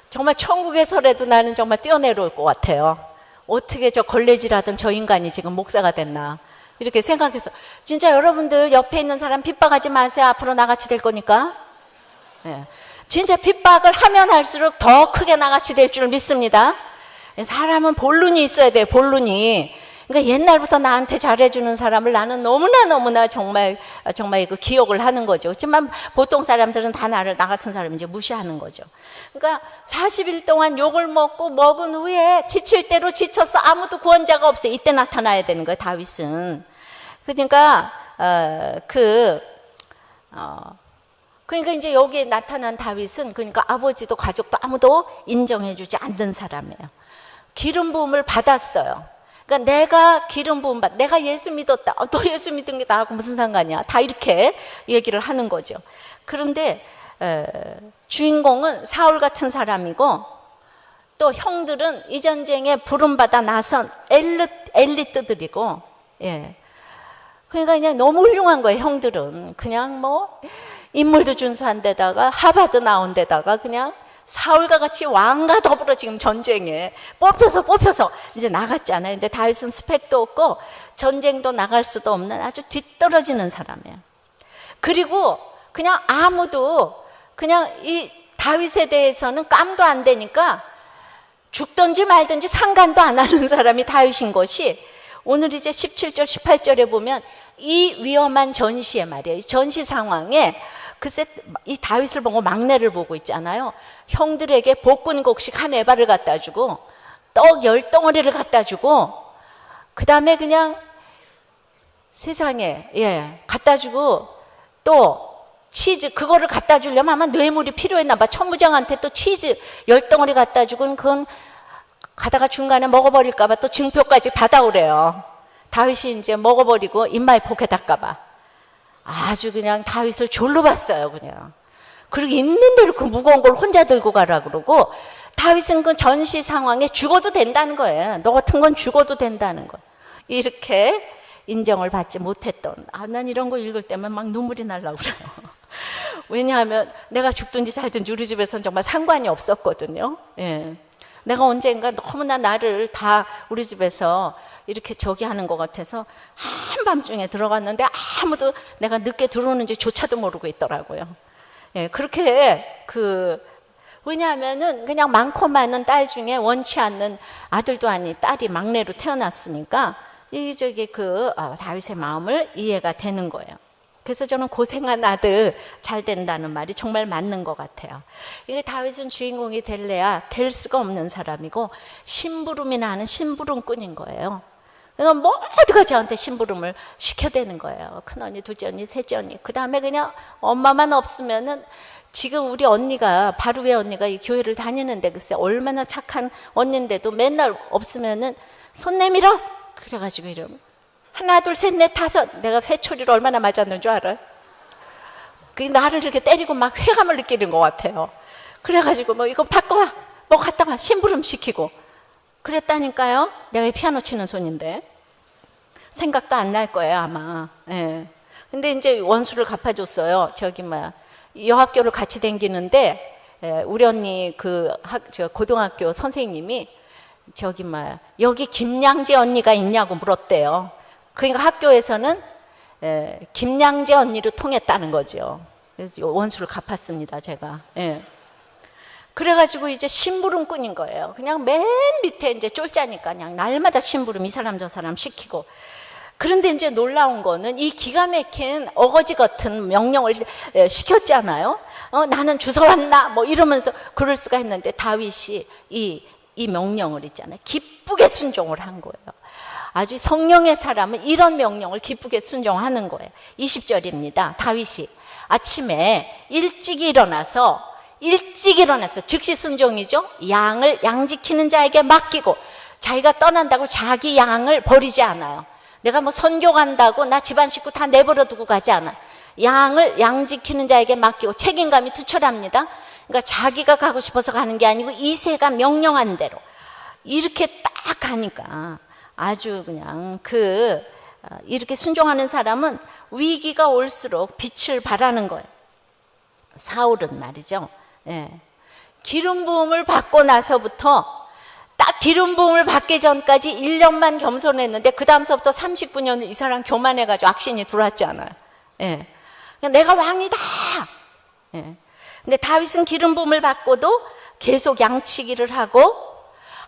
정말 천국에서라도 나는 정말 뛰어내려올 것 같아요. 어떻게 저 걸레질하던 저 인간이 지금 목사가 됐나 이렇게 생각해서 진짜 여러분들 옆에 있는 사람 핍박하지 마세요. 앞으로 나같이 될 거니까. 예, 진짜 핍박을 하면 할수록 더 크게 나같이 될 줄 믿습니다. 사람은 본론이 있어야 돼요. 본론이. 그러니까 옛날부터 나한테 잘해주는 사람을 나는 너무나 정말 그 기억을 하는 거죠. 그렇지만 보통 사람들은 다 나 같은 사람을 이제 무시하는 거죠. 그러니까 40일 동안 욕을 먹은 후에 지칠 대로 지쳐서 아무도 구원자가 없어요. 이때 나타나야 되는 거예요, 다윗은. 그러니까 그러니까 이제 여기에 나타난 다윗은 그러니까 아버지도 가족도 아무도 인정해주지 않는 사람이에요. 기름 부음을 받았어요. 그러니까 내가 기름 부음 내가 예수 믿었다. 너 예수 믿은 게 나하고 무슨 상관이야? 다 이렇게 얘기를 하는 거죠. 그런데 주인공은 사울 같은 사람이고 또 형들은 이 전쟁에 부름받아 나선 엘리트들이고, 예. 그러니까 그냥 너무 훌륭한 거예요. 형들은 그냥 뭐 인물도 준수한 데다가 하버드 나온 데다가 그냥 사울과 같이 왕과 더불어 지금 전쟁에 뽑혀서 이제 나갔잖아요. 근데 다윗은 스펙도 없고 전쟁도 나갈 수도 없는 아주 뒤떨어지는 사람이에요. 그리고 그냥 아무도 그냥 이 다윗에 대해서는 깜도 안 되니까 죽든지 말든지 상관도 안 하는 사람이 다윗인 것이 오늘 이제 17절 18절에 보면 이 위험한 전시에 말이에요. 이 전시 상황에 글쎄 이 다윗을 보고 막내를 보고 있잖아요. 형들에게 복근곡식 한 에바를 갖다 주고 떡 10덩어리를 갖다 주고 그 다음에 그냥 세상에 갖다 주고 또 치즈 그거를 갖다 주려면 아마 뇌물이 필요했나 봐. 천부장한테 또 치즈 10덩어리 갖다 주고 그건 가다가 중간에 먹어버릴까 봐 또 증표까지 받아오래요. 다윗이 이제 먹어버리고 입마에 포개 닦까 봐. 아주 그냥 다윗을 졸로 봤어요 그냥. 그리고 있는 대로 그 무거운 걸 혼자 들고 가라 그러고 다윗은 그 전시 상황에 죽어도 된다는 거예요. 너 같은 건 죽어도 된다는 거예요. 이렇게 인정을 받지 못했던 난 이런 거 읽을 때면 막 눈물이 날라고 그래요. 왜냐하면 내가 죽든지 살든지 우리 집에서는 정말 상관이 없었거든요. 내가 언젠가 너무나 나를 다 우리 집에서 이렇게 저기 하는 것 같아서 한밤중에 들어갔는데 아무도 내가 늦게 들어오는지 조차도 모르고 있더라고요. 그렇게 왜냐하면은 그냥 많고 많은 딸 중에 원치 않는 아들도 아니 딸이 막내로 태어났으니까 다윗의 마음을 이해가 되는 거예요. 그래서 저는 고생한 아들 잘 된다는 말이 정말 맞는 것 같아요. 이게 다윗은 주인공이 될래야 될 수가 없는 사람이고 심부름이 나는 심부름꾼인 거예요. 그러니까 모두가 저한테 심부름을 시켜대는 거예요. 큰언니, 둘째 언니, 셋째 언니. 그 다음에 그냥 엄마만 없으면은 지금 우리 언니가 바로 위에 언니가 이 교회를 다니는데 글쎄 얼마나 착한 언니인데도 맨날 없으면은 손 내밀어 그래가지고 이러면 하나 둘 셋 넷 다섯 내가 회초리를 얼마나 맞았는 줄 알아요? 그게 나를 이렇게 때리고 막 회감을 느끼는 것 같아요. 그래가지고 이거 바꿔와 갖다 와 심부름 시키고 그랬다니까요. 내가 피아노 치는 손인데 생각도 안 날 거예요 아마. 근데 이제 원수를 갚아줬어요. 여학교를 같이 다니는데 우리 언니 고등학교 선생님이 여기 김양재 언니가 있냐고 물었대요. 그러니까 학교에서는 김양재 언니로 통했다는 거죠. 그래서 원수를 갚았습니다 제가. 그래가지고 이제 심부름꾼인 거예요. 그냥 맨 밑에 이제 쫄자니까 그냥 날마다 심부름 이 사람 저 사람 시키고. 그런데 이제 놀라운 거는 이 기가 막힌 어거지 같은 명령을 시켰잖아요. 나는 주워왔나 이러면서 그럴 수가 있는데 다윗이 이 명령을 있잖아요. 기쁘게 순종을 한 거예요. 아주 성령의 사람은 이런 명령을 기쁘게 순종하는 거예요. 20절입니다. 다윗이 아침에 일찍 일어나서 즉시 순종이죠. 양 지키는 자에게 맡기고 자기가 떠난다고 자기 양을 버리지 않아요. 내가 선교 간다고 나 집안 식구 다 내버려 두고 가지 않아. 양 지키는 자에게 맡기고 책임감이 투철합니다. 그러니까 자기가 가고 싶어서 가는 게 아니고 이새가 명령한 대로 이렇게 딱 가니까 아주 그냥 이렇게 순종하는 사람은 위기가 올수록 빛을 발하는 거예요. 사울은 말이죠. 기름 부음을 받고 나서부터 딱 기름 부음을 받기 전까지 1년만 겸손했는데 그 다음서부터 39년을 이 사람 교만해가지고 악신이 들어왔지 않아요. 내가 왕이다. 근데 다윗은 기름 부음을 받고도 계속 양치기를 하고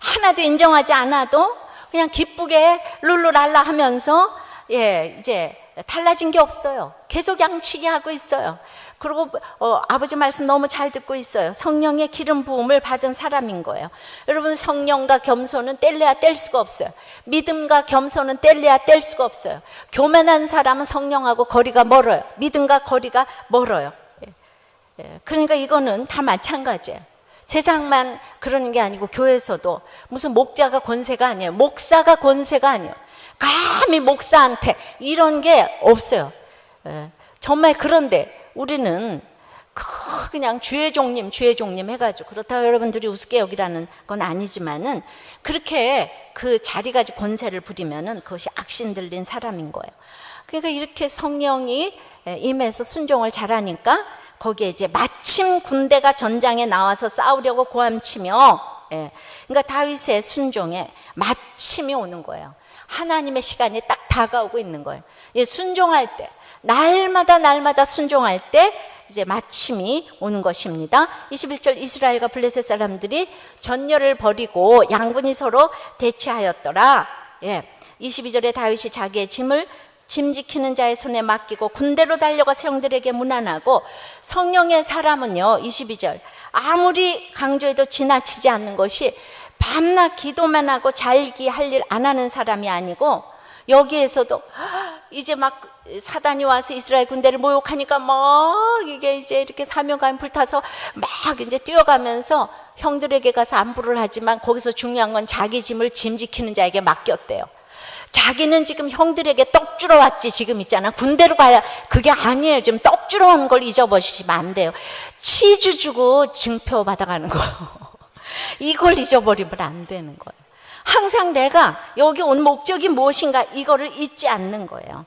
하나도 인정하지 않아도 그냥 기쁘게 룰루랄라 하면서 이제 달라진 게 없어요. 계속 양치기 하고 있어요. 그리고 아버지 말씀 너무 잘 듣고 있어요. 성령의 기름 부음을 받은 사람인 거예요. 여러분 성령과 겸손은 뗄래야 뗄 수가 없어요. 믿음과 겸손은 뗄래야 뗄 수가 없어요. 교만한 사람은 성령하고 거리가 멀어요. 믿음과 거리가 멀어요. 그러니까 이거는 다 마찬가지예요. 세상만 그러는 게 아니고 교회에서도 무슨 목자가 권세가 아니에요. 목사가 권세가 아니에요. 감히 목사한테 이런 게 없어요. 정말 그런데 우리는 그냥 주의 종님 해가지고 그렇다고 여러분들이 우습게 여기라는 건 아니지만은 그렇게 그 자리 가지고 권세를 부리면은 그것이 악신 들린 사람인 거예요. 그러니까 이렇게 성령이 임해서 순종을 잘하니까 거기에 이제 마침 군대가 전장에 나와서 싸우려고 고함치며 그러니까 다윗의 순종에 마침이 오는 거예요. 하나님의 시간이 딱 다가오고 있는 거예요. 순종할 때 날마다 순종할 때 이제 마침이 오는 것입니다. 21절 이스라엘과 블레셋 사람들이 전열을 벌이고 양군이 서로 대치하였더라. 22절에 다윗이 자기의 짐 지키는 자의 손에 맡기고 군대로 달려가 성들에게 문안하고 성령의 사람은요 22절 아무리 강조해도 지나치지 않는 것이 밤낮 기도만 하고 잘기 할 일 안 하는 사람이 아니고, 여기에서도 이제 막 사단이 와서 이스라엘 군대를 모욕하니까 막 이게 이제 이렇게 사명감 불타서 막 이제 뛰어가면서 형들에게 가서 안부를 하지만, 거기서 중요한 건 자기 짐을 짐 지키는 자에게 맡겼대요. 자기는 지금 형들에게 떡 주러 왔지, 지금 있잖아. 군대로 가야, 그게 아니에요. 지금 떡 주러 온 걸 잊어버리시면 안 돼요. 치주 주고 증표 받아가는 거. 이걸 잊어버리면 안 되는 거예요. 항상 내가 여기 온 목적이 무엇인가, 이거를 잊지 않는 거예요.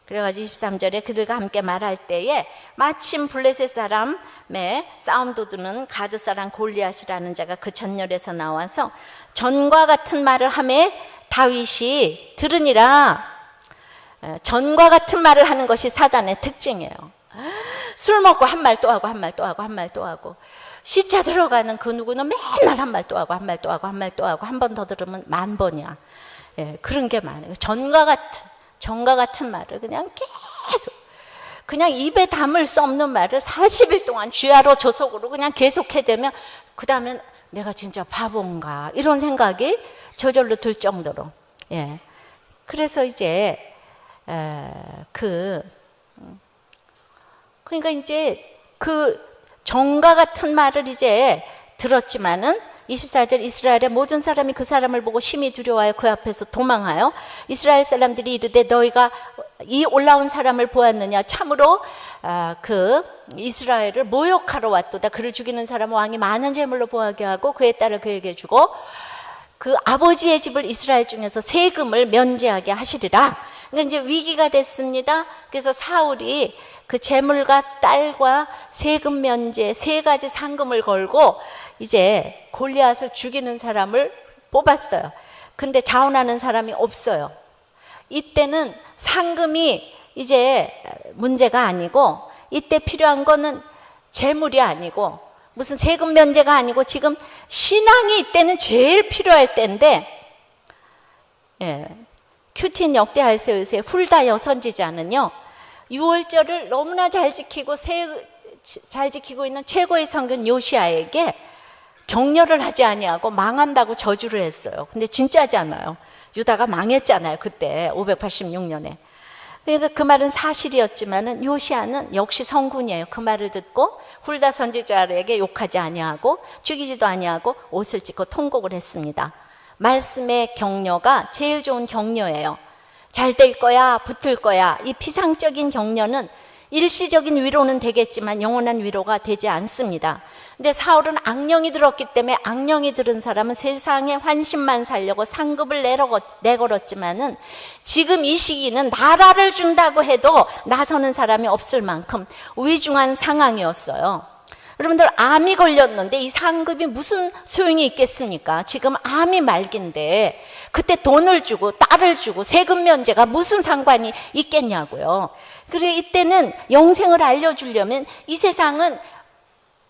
그래가지고 23절에 그들과 함께 말할 때에 마침 블레셋 사람의 싸움 도두는 가드 사람 골리앗이라는 자가 그 전열에서 나와서 전과 같은 말을 하매 다윗이 들으니라. 전과 같은 말을 하는 것이 사단의 특징이에요. 술 먹고 한 말 또 하고 한 말 또 하고 한 말 또 하고, 시차 들어가는 그 누구는 맨날 한 말 또 하고 한 말 또 하고 한 말 또 하고, 한 번 더 들으면 10,000번이야. 예, 그런 게 많아요. 전과 같은 말을 그냥 계속, 그냥 입에 담을 수 없는 말을 40일 동안 쥐하로 조속으로 그냥 계속 해대면, 그 다음엔 내가 진짜 바본가 이런 생각이 저절로 들 정도로. 예. 그래서 이제 그러니까 이제 그 정과 같은 말을 이제 들었지만은, 24절 이스라엘의 모든 사람이 그 사람을 보고 심히 두려워하여 그 앞에서 도망하여 이스라엘 사람들이 이르되 너희가 이 올라온 사람을 보았느냐, 참으로 그 이스라엘을 모욕하러 왔도다. 그를 죽이는 사람은 왕이 많은 재물로 보하게 하고 그의 딸을 그에게 주고 그 아버지의 집을 이스라엘 중에서 세금을 면제하게 하시리라. 그러니까 이제 위기가 됐습니다. 그래서 사울이 그 재물과 딸과 세금 면제 3가지 상금을 걸고 이제 골리앗을 죽이는 사람을 뽑았어요. 근데 자원하는 사람이 없어요. 이때는 상금이 이제 문제가 아니고, 이때 필요한 거는 재물이 아니고 무슨 세금 면제가 아니고, 지금 신앙이 이때는 제일 필요할 때인데, 예, 큐틴 역대하에서의 훌다 여선지자는요, 6월절을 너무나 잘 지키고 잘 지키고 있는 최고의 성경 요시아에게 격려를 하지 아니하고 망한다고 저주를 했어요. 근데 진짜잖아요. 유다가 망했잖아요, 그때 586년에. 그러니까 그 말은 사실이었지만은 요시아는 역시 성군이에요. 그 말을 듣고 훌다 선지자에게 욕하지 아니하고 죽이지도 아니하고 옷을 찢고 통곡을 했습니다. 말씀의 격려가 제일 좋은 격려예요. 잘 될 거야, 붙을 거야. 이 피상적인 격려는 일시적인 위로는 되겠지만 영원한 위로가 되지 않습니다. 근데 사울은 악령이 들었기 때문에, 악령이 들은 사람은 세상의 환심만 살려고 상급을 내걸었지만은, 지금 이 시기는 나라를 준다고 해도 나서는 사람이 없을 만큼 위중한 상황이었어요. 여러분들, 암이 걸렸는데 이 상급이 무슨 소용이 있겠습니까? 지금 암이 말기인데 그때 돈을 주고 딸을 주고 세금 면제가 무슨 상관이 있겠냐고요. 그래서 이때는 영생을 알려주려면 이 세상은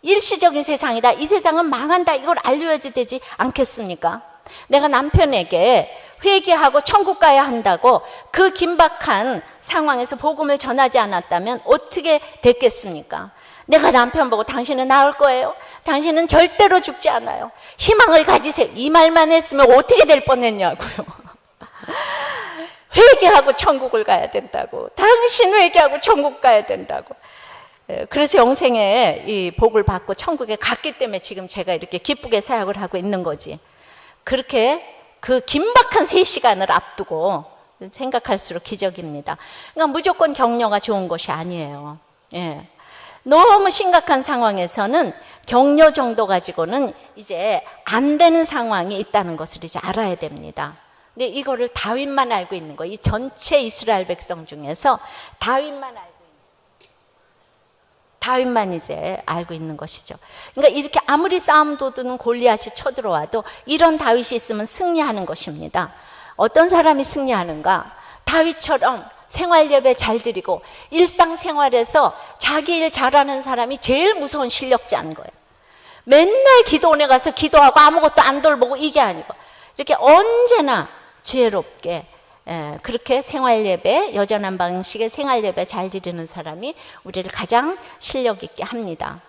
일시적인 세상이다, 이 세상은 망한다, 이걸 알려야지 되지 않겠습니까? 내가 남편에게 회개하고 천국 가야 한다고 그 긴박한 상황에서 복음을 전하지 않았다면 어떻게 됐겠습니까? 내가 남편 보고 당신은 나을 거예요, 당신은 절대로 죽지 않아요, 희망을 가지세요, 이 말만 했으면 어떻게 될 뻔했냐고요. 회개하고 천국을 가야 된다고, 당신 회개하고 천국 가야 된다고. 그래서 영생에 이 복을 받고 천국에 갔기 때문에 지금 제가 이렇게 기쁘게 사역을 하고 있는 거지. 그렇게 그 긴박한 3시간을 앞두고 생각할수록 기적입니다. 그러니까 무조건 격려가 좋은 것이 아니에요. 예. 너무 심각한 상황에서는 격려 정도 가지고는 이제 안 되는 상황이 있다는 것을 이제 알아야 됩니다. 근데 이거를 다윗만 알고 있는 거예요. 이 전체 이스라엘 백성 중에서 다윗만 이제 알고 있는 것이죠. 그러니까 이렇게 아무리 싸움 도두는 골리앗이 쳐들어와도 이런 다윗이 있으면 승리하는 것입니다. 어떤 사람이 승리하는가? 다윗처럼 생활 예배 잘 드리고 일상생활에서 자기 일 잘하는 사람이 제일 무서운 실력자인 거예요. 맨날 기도원에 가서 기도하고 아무것도 안 돌보고 이게 아니고, 이렇게 언제나 지혜롭게 그렇게 생활 예배, 여전한 방식의 생활 예배 잘 드리는 사람이 우리를 가장 실력 있게 합니다.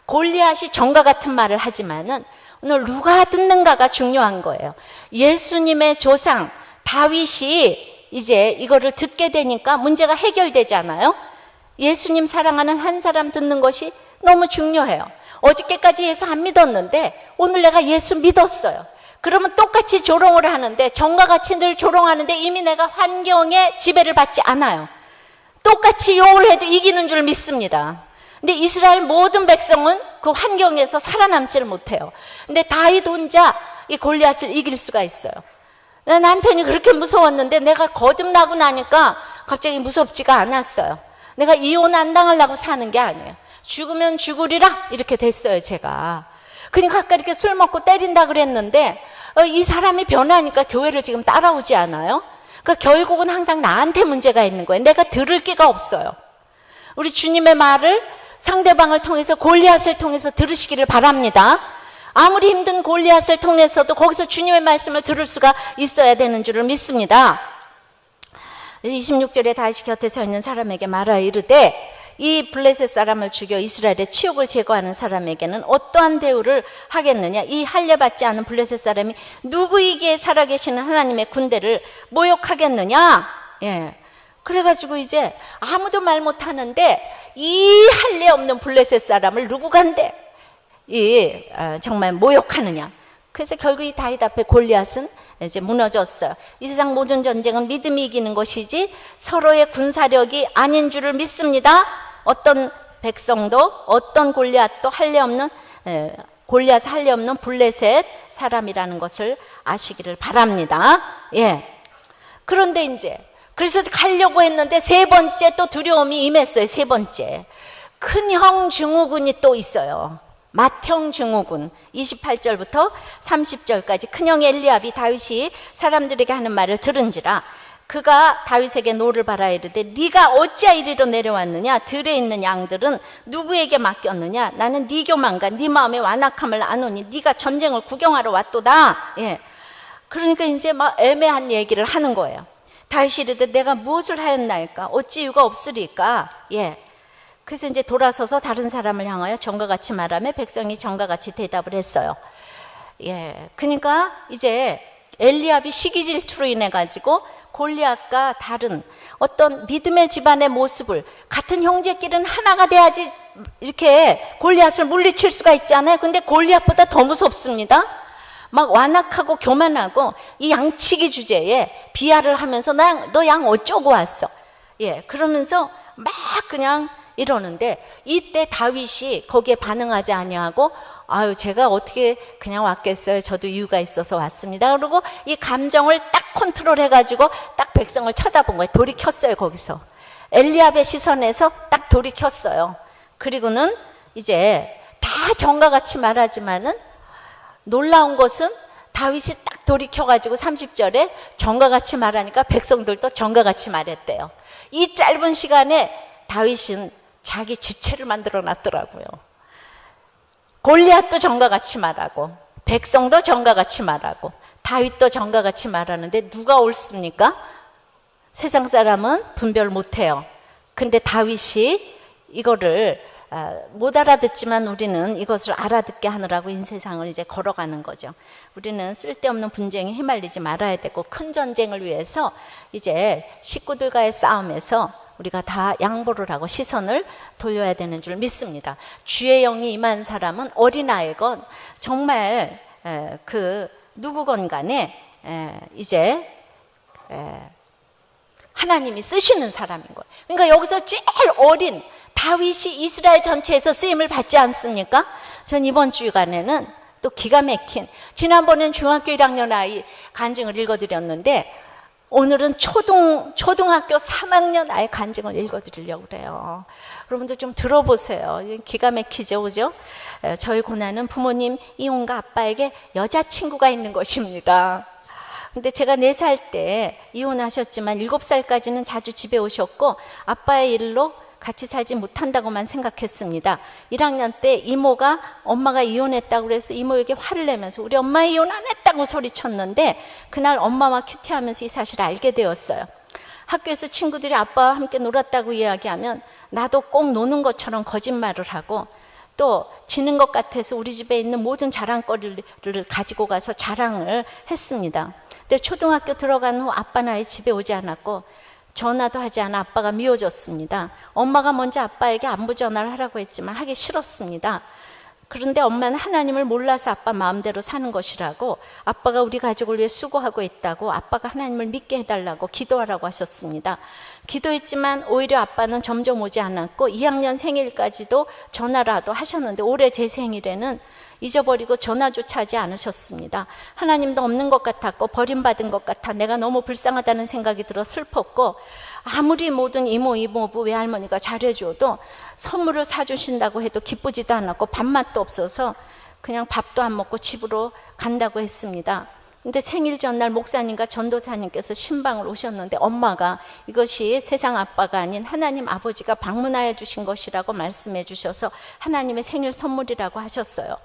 골리앗이 정과 같은 말을 하지만은 오늘 누가 듣는가가 중요한 거예요. 예수님의 조상 다윗이 이제 이거를 듣게 되니까 문제가 해결되잖아요. 예수님 사랑하는 한 사람 듣는 것이 너무 중요해요. 어저께까지 예수 안 믿었는데 오늘 내가 예수 믿었어요. 그러면 똑같이 조롱을 하는데, 전과 같이 늘 조롱하는데 이미 내가 환경에 지배를 받지 않아요. 똑같이 욕을 해도 이기는 줄 믿습니다. 근데 이스라엘 모든 백성은 그 환경에서 살아남지를 못해요. 근데 다윗 혼자 이 골리앗을 이길 수가 있어요. 남편이 그렇게 무서웠는데 내가 거듭나고 나니까 갑자기 무섭지가 않았어요. 내가 이혼 안 당하려고 사는 게 아니에요. 죽으면 죽으리라 이렇게 됐어요, 제가. 그러니까 아까 이렇게 술 먹고 때린다 그랬는데 이 사람이 변하니까 교회를 지금 따라오지 않아요? 그러니까 결국은 항상 나한테 문제가 있는 거예요. 내가 들을 기가 없어요. 우리 주님의 말을 상대방을 통해서, 골리앗을 통해서 들으시기를 바랍니다. 아무리 힘든 골리앗을 통해서도 거기서 주님의 말씀을 들을 수가 있어야 되는 줄을 믿습니다. 26절에 다윗이 곁에 서 있는 사람에게 말하여 이르되, 이 블레셋 사람을 죽여 이스라엘의 치욕을 제거하는 사람에게는 어떠한 대우를 하겠느냐? 이 할례받지 않은 블레셋 사람이 누구이기에 살아계시는 하나님의 군대를 모욕하겠느냐? 예. 그래가지고 이제 아무도 말 못하는데 이 할례 없는 블레셋 사람을 누구간데 정말 모욕하느냐? 그래서 결국 이 다윗 앞에 골리앗은 이제 무너졌어요. 이 세상 모든 전쟁은 믿음이 이기는 것이지 서로의 군사력이 아닌 줄을 믿습니다. 어떤 백성도, 어떤 골리앗도 골리앗 할례 없는 블레셋 사람이라는 것을 아시기를 바랍니다. 예. 그런데 이제 그래서 가려고 했는데 세 번째 또 두려움이 임했어요. 세 번째, 큰형 증후군이 또 있어요. 맏형 증후군. 28절부터 30절까지 큰형 엘리압이 다윗이 사람들에게 하는 말을 들은지라 그가 다윗에게 노를 바라 이르되, 네가 어찌하여 이리로 내려왔느냐? 들에 있는 양들은 누구에게 맡겼느냐? 나는 네 교만과 네 마음의 완악함을 아노니 네가 전쟁을 구경하러 왔도다. 예. 그러니까 이제 막 애매한 얘기를 하는 거예요. 다윗이 이르되, 내가 무엇을 하였나이까? 어찌 이유가 없으리까? 예. 그래서 이제 돌아서서 다른 사람을 향하여 전과 같이 말하며 백성이 전과 같이 대답을 했어요. 예. 그러니까 이제 엘리압이 시기 질투로 인해 가지고 골리앗과 다른 어떤 믿음의 집안의 모습을, 같은 형제끼리는 하나가 돼야지 이렇게 골리앗을 물리칠 수가 있잖아요. 근데 골리앗보다 더 무섭습니다. 막 완악하고 교만하고 이 양치기 주제에 비하를 하면서 너 양 어쩌고 왔어? 예, 그러면서 막 그냥 이러는데 이때 다윗이 거기에 반응하지 아니하고, 아유 제가 어떻게 그냥 왔겠어요? 저도 이유가 있어서 왔습니다. 그리고 이 감정을 딱 컨트롤해가지고 딱 백성을 쳐다본 거예요. 돌이켰어요. 거기서 엘리압의 시선에서 딱 돌이켰어요. 그리고는 이제 다 전과 같이 말하지만은 놀라운 것은 다윗이 딱 돌이켜가지고 30절에 전과 같이 말하니까 백성들도 전과 같이 말했대요. 이 짧은 시간에 다윗은 자기 지체를 만들어 놨더라고요. 골리앗도 전과 같이 말하고 백성도 전과 같이 말하고 다윗도 전과 같이 말하는데 누가 옳습니까? 세상 사람은 분별 못해요. 근데 다윗이 이거를 못 알아듣지만 우리는 이것을 알아듣게 하느라고 인세상을 이제 걸어가는 거죠. 우리는 쓸데없는 분쟁에 휘말리지 말아야 되고, 큰 전쟁을 위해서 이제 식구들과의 싸움에서 우리가 다 양보를 하고 시선을 돌려야 되는 줄 믿습니다. 주의 영이 임한 사람은 어린아이건 정말 그 누구건 간에 이제 하나님이 쓰시는 사람인 거예요. 그러니까 여기서 제일 어린 다윗이 이스라엘 전체에서 쓰임을 받지 않습니까? 전 이번 주간에는 또 기가 막힌, 지난번엔 중학교 1학년 아이 간증을 읽어드렸는데 오늘은 초등학교 3학년 아이 간증을 읽어드리려고 그래요. 여러분들 좀 들어보세요. 기가 막히죠, 그죠? 저희 고난은 부모님 이혼과 아빠에게 여자친구가 있는 것입니다. 근데 제가 4살 때 이혼하셨지만 7살까지는 자주 집에 오셨고 아빠의 일로 같이 살지 못한다고만 생각했습니다. 1학년 때 이모가 엄마가 이혼했다고 그래서 이모에게 화를 내면서 우리 엄마 이혼 안 했다고 소리쳤는데 그날 엄마와 큐티하면서 이 사실을 알게 되었어요. 학교에서 친구들이 아빠와 함께 놀았다고 이야기하면 나도 꼭 노는 것처럼 거짓말을 하고 또 지는 것 같아서 우리 집에 있는 모든 자랑거리를 가지고 가서 자랑을 했습니다. 근데 초등학교 들어간 후 아빠는 아예 집에 오지 않았고 전화도 하지 않아 아빠가 미워졌습니다. 엄마가 먼저 아빠에게 안부 전화를 하라고 했지만 하기 싫었습니다. 그런데 엄마는 하나님을 몰라서 아빠 마음대로 사는 것이라고, 아빠가 우리 가족을 위해 수고하고 있다고, 아빠가 하나님을 믿게 해달라고 기도하라고 하셨습니다. 기도했지만 오히려 아빠는 점점 오지 않았고 2학년 생일까지도 전화라도 하셨는데 올해 제 생일에는 잊어버리고 전화조차 하지 않으셨습니다. 하나님도 없는 것 같았고 버림받은 것 같아 내가 너무 불쌍하다는 생각이 들어 슬펐고, 아무리 모든 이모, 이모부, 외할머니가 잘해줘도 선물을 사주신다고 해도 기쁘지도 않았고 밥맛도 없어서 그냥 밥도 안 먹고 집으로 간다고 했습니다. 근데 생일 전날 목사님과 전도사님께서 신방을 오셨는데 엄마가 이것이 세상 아빠가 아닌 하나님 아버지가 방문하여 주신 것이라고 말씀해 주셔서 하나님의 생일 선물이라고 하셨어요.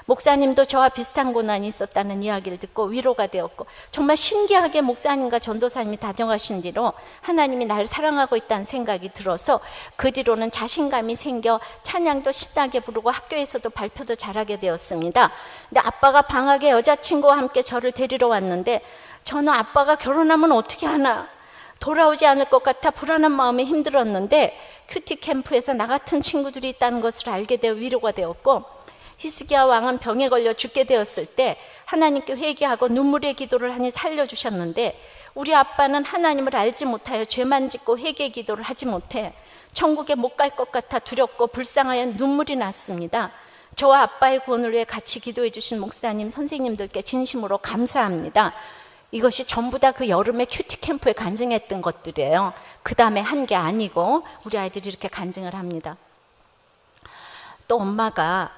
목사님도 저와 비슷한 고난이 있었다는 이야기를 듣고 위로가 되었고, 정말 신기하게 목사님과 전도사님이 다정하신 뒤로 하나님이 날 사랑하고 있다는 생각이 들어서 그 뒤로는 자신감이 생겨 찬양도 신나게 부르고 학교에서도 발표도 잘하게 되었습니다. 근데 아빠가 방학에 여자친구와 함께 저를 데리러 왔는데 저는 아빠가 결혼하면 어떻게 하나 돌아오지 않을 것 같아 불안한 마음이 힘들었는데 큐티 캠프에서 나 같은 친구들이 있다는 것을 알게 되어 위로가 되었고, 히스기야 왕은 병에 걸려 죽게 되었을 때 하나님께 회개하고 눈물의 기도를 하니 살려주셨는데, 우리 아빠는 하나님을 알지 못하여 죄만 짓고 회개 기도를 하지 못해 천국에 못 갈 것 같아 두렵고 불쌍하여 눈물이 났습니다. 저와 아빠의 구원을 위해 같이 기도해 주신 목사님, 선생님들께 진심으로 감사합니다. 이것이 전부 다 그 여름에 큐티 캠프에 간증했던 것들이에요. 그 다음에 한 게 아니고 우리 아이들이 이렇게 간증을 합니다. 또 엄마가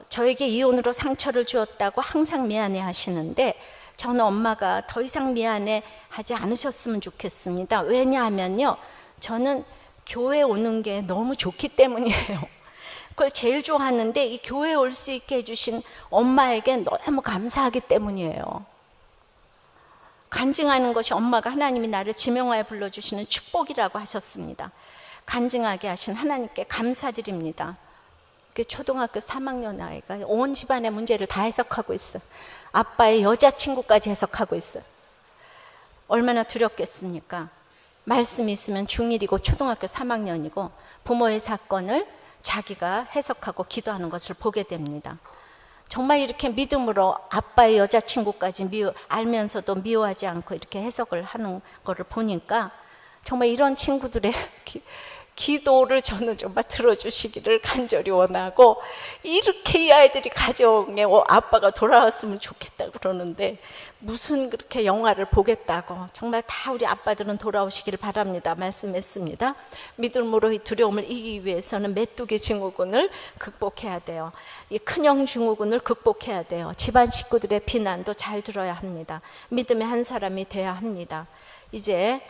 저에게 이혼으로 상처를 주었다고 항상 미안해 하시는데 저는 엄마가 더 이상 미안해 하지 않으셨으면 좋겠습니다. 왜냐하면요, 저는 교회 오는 게 너무 좋기 때문이에요. 그걸 제일 좋아하는데 이 교회에 올 수 있게 해주신 엄마에게 너무 감사하기 때문이에요. 간증하는 것이 엄마가 하나님이 나를 지명하여 불러주시는 축복이라고 하셨습니다. 간증하게 하신 하나님께 감사드립니다. 초등학교 3학년 아이가 온 집안의 문제를 다 해석하고 있어요. 아빠의 여자친구까지 해석하고 있어요. 얼마나 두렵겠습니까? 말씀이 있으면 중1이고 초등학교 3학년이고 부모의 사건을 자기가 해석하고 기도하는 것을 보게 됩니다. 정말 이렇게 믿음으로 아빠의 여자친구까지 알면서도 미워하지 않고 이렇게 해석을 하는 것을 보니까 정말 이런 친구들의 기도를 저는 정말 들어주시기를 간절히 원하고, 이렇게 이 아이들이 가정에 아빠가 돌아왔으면 좋겠다고 그러는데 무슨 그렇게 영화를 보겠다고, 정말 다 우리 아빠들은 돌아오시기를 바랍니다 말씀했습니다. 믿음으로 이 두려움을 이기기 위해서는 메뚜기 증후군을 극복해야 돼요. 이 큰형 증후군을 극복해야 돼요. 집안 식구들의 비난도 잘 들어야 합니다. 믿음의 한 사람이 돼야 합니다. 이제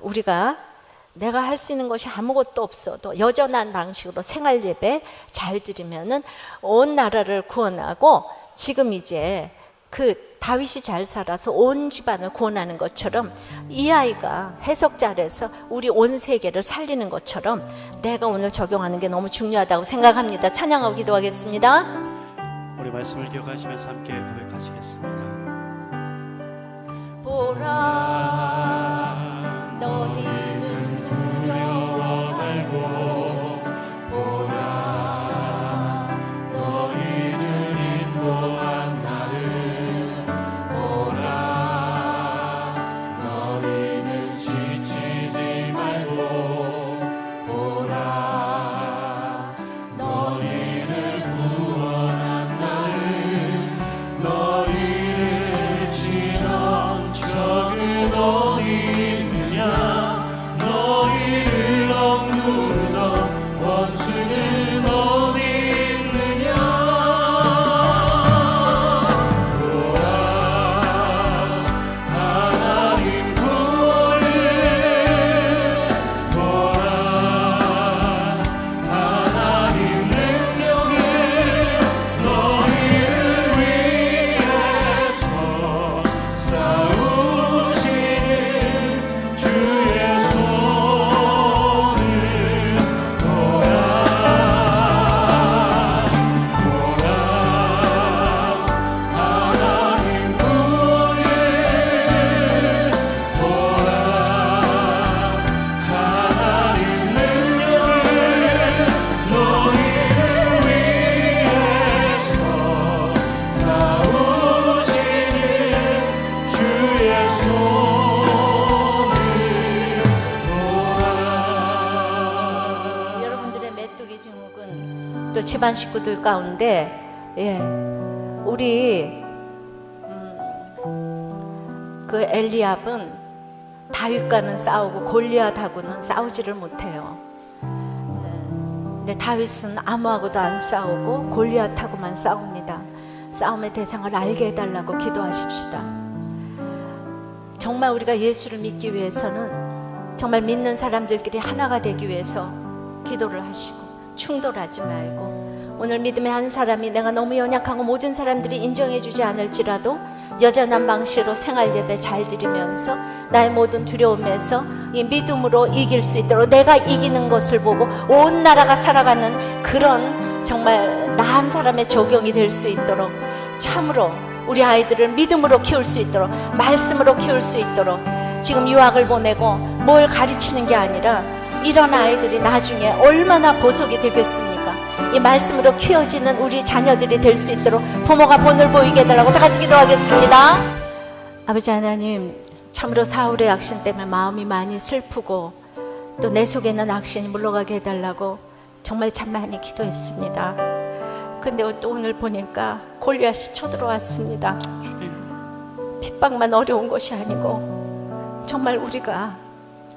우리가 내가 할 수 있는 것이 아무것도 없어도 여전한 방식으로 생활 예배 잘 드리면은 온 나라를 구원하고, 지금 이제 그 다윗이 잘 살아서 온 집안을 구원하는 것처럼 이 아이가 해석 잘해서 우리 온 세계를 살리는 것처럼 내가 오늘 적용하는 게 너무 중요하다고 생각합니다. 찬양하고 기도하겠습니다. 우리 말씀을 기억하시면서 함께 고백하시겠습니다. 보라 너희는 두려워 말고, 보라 너희는 인도한 나를, 보라 너희는 지치지 말고, 보라 너희를 구원한 나를, 너희를 치던 적은 또 집안 식구들 가운데 우리 그 엘리압은 다윗과는 싸우고 골리앗하고는 싸우지를 못해요. 근데 다윗은 아무하고도 안 싸우고 골리앗하고만 싸웁니다. 싸움의 대상을 알게 해달라고 기도하십시다. 정말 우리가 예수를 믿기 위해서는 정말 믿는 사람들끼리 하나가 되기 위해서 기도를 하시고 충돌하지 말고, 오늘 믿음의 한 사람이 내가 너무 연약하고 모든 사람들이 인정해주지 않을지라도 여전한 방식으로 생활 예배 잘 드리면서 나의 모든 두려움에서 이 믿음으로 이길 수 있도록, 내가 이기는 것을 보고 온 나라가 살아가는 그런 정말 나 한 사람의 적용이 될 수 있도록, 참으로 우리 아이들을 믿음으로 키울 수 있도록, 말씀으로 키울 수 있도록, 지금 유학을 보내고 뭘 가르치는 게 아니라 이런 아이들이 나중에 얼마나 보석이 되겠습니까? 이 말씀으로 키워지는 우리 자녀들이 될 수 있도록 부모가 본을 보이게 해달라고 다 같이 기도하겠습니다. 아버지 하나님, 참으로 사울의 악신 때문에 마음이 많이 슬프고 또 내 속에 있는 악신이 물러가게 해달라고 정말 참 많이 기도했습니다. 근데 또 오늘 보니까 골리앗이 쳐들어왔습니다. 핍박만 어려운 것이 아니고 정말 우리가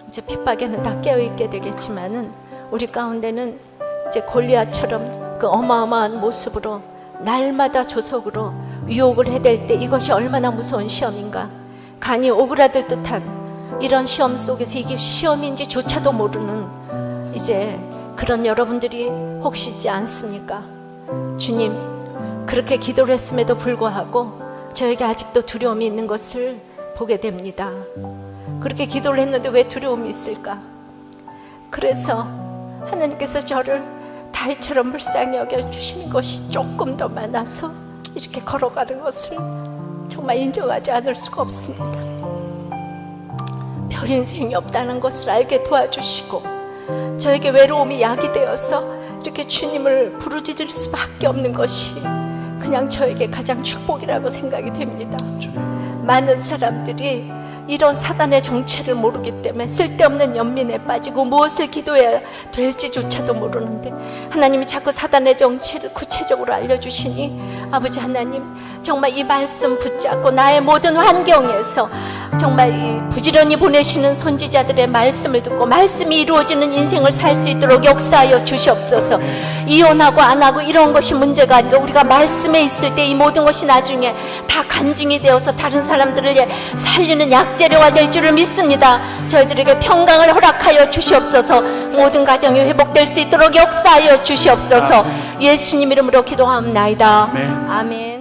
이제 핍박에는 다 깨어있게 되겠지만은 우리 가운데는 이제 골리앗처럼 그 어마어마한 모습으로 날마다 조석으로 유혹을 해댈 때 이것이 얼마나 무서운 시험인가, 간이 오그라들 듯한 이런 시험 속에서 이게 시험인지 조차도 모르는 이제 그런 여러분들이 혹시 있지 않습니까? 주님, 그렇게 기도를 했음에도 불구하고 저에게 아직도 두려움이 있는 것을 보게 됩니다. 그렇게 기도를 했는데 왜 두려움이 있을까? 그래서 하나님께서 저를 다윗처럼 불쌍히 여겨주시는 것이 조금 더 많아서 이렇게 걸어가는 것을 정말 인정하지 않을 수가 없습니다. 별 인생이 없다는 것을 알게 도와주시고 저에게 외로움이 약이 되어서 이렇게 주님을 부르짖을 수밖에 없는 것이 그냥 저에게 가장 축복이라고 생각이 됩니다. 많은 사람들이 이런 사단의 정체를 모르기 때문에 쓸데없는 연민에 빠지고 무엇을 기도해야 될지조차도 모르는데 하나님이 자꾸 사단의 정체를 구체적으로 알려주시니 아버지 하나님, 정말 이 말씀 붙잡고 나의 모든 환경에서 정말 이 부지런히 보내시는 선지자들의 말씀을 듣고 말씀이 이루어지는 인생을 살 수 있도록 역사하여 주시옵소서. 이혼하고 안 하고 이런 것이 문제가 아니고 우리가 말씀에 있을 때 이 모든 것이 나중에 다 간증이 되어서 다른 사람들을 살리는 약재료가 될 줄을 믿습니다. 저희들에게 평강을 허락하여 주시옵소서. 모든 가정이 회복될 수 있도록 역사하여 주시옵소서. 예수님 이름으로 기도하옵나이다. 아멘.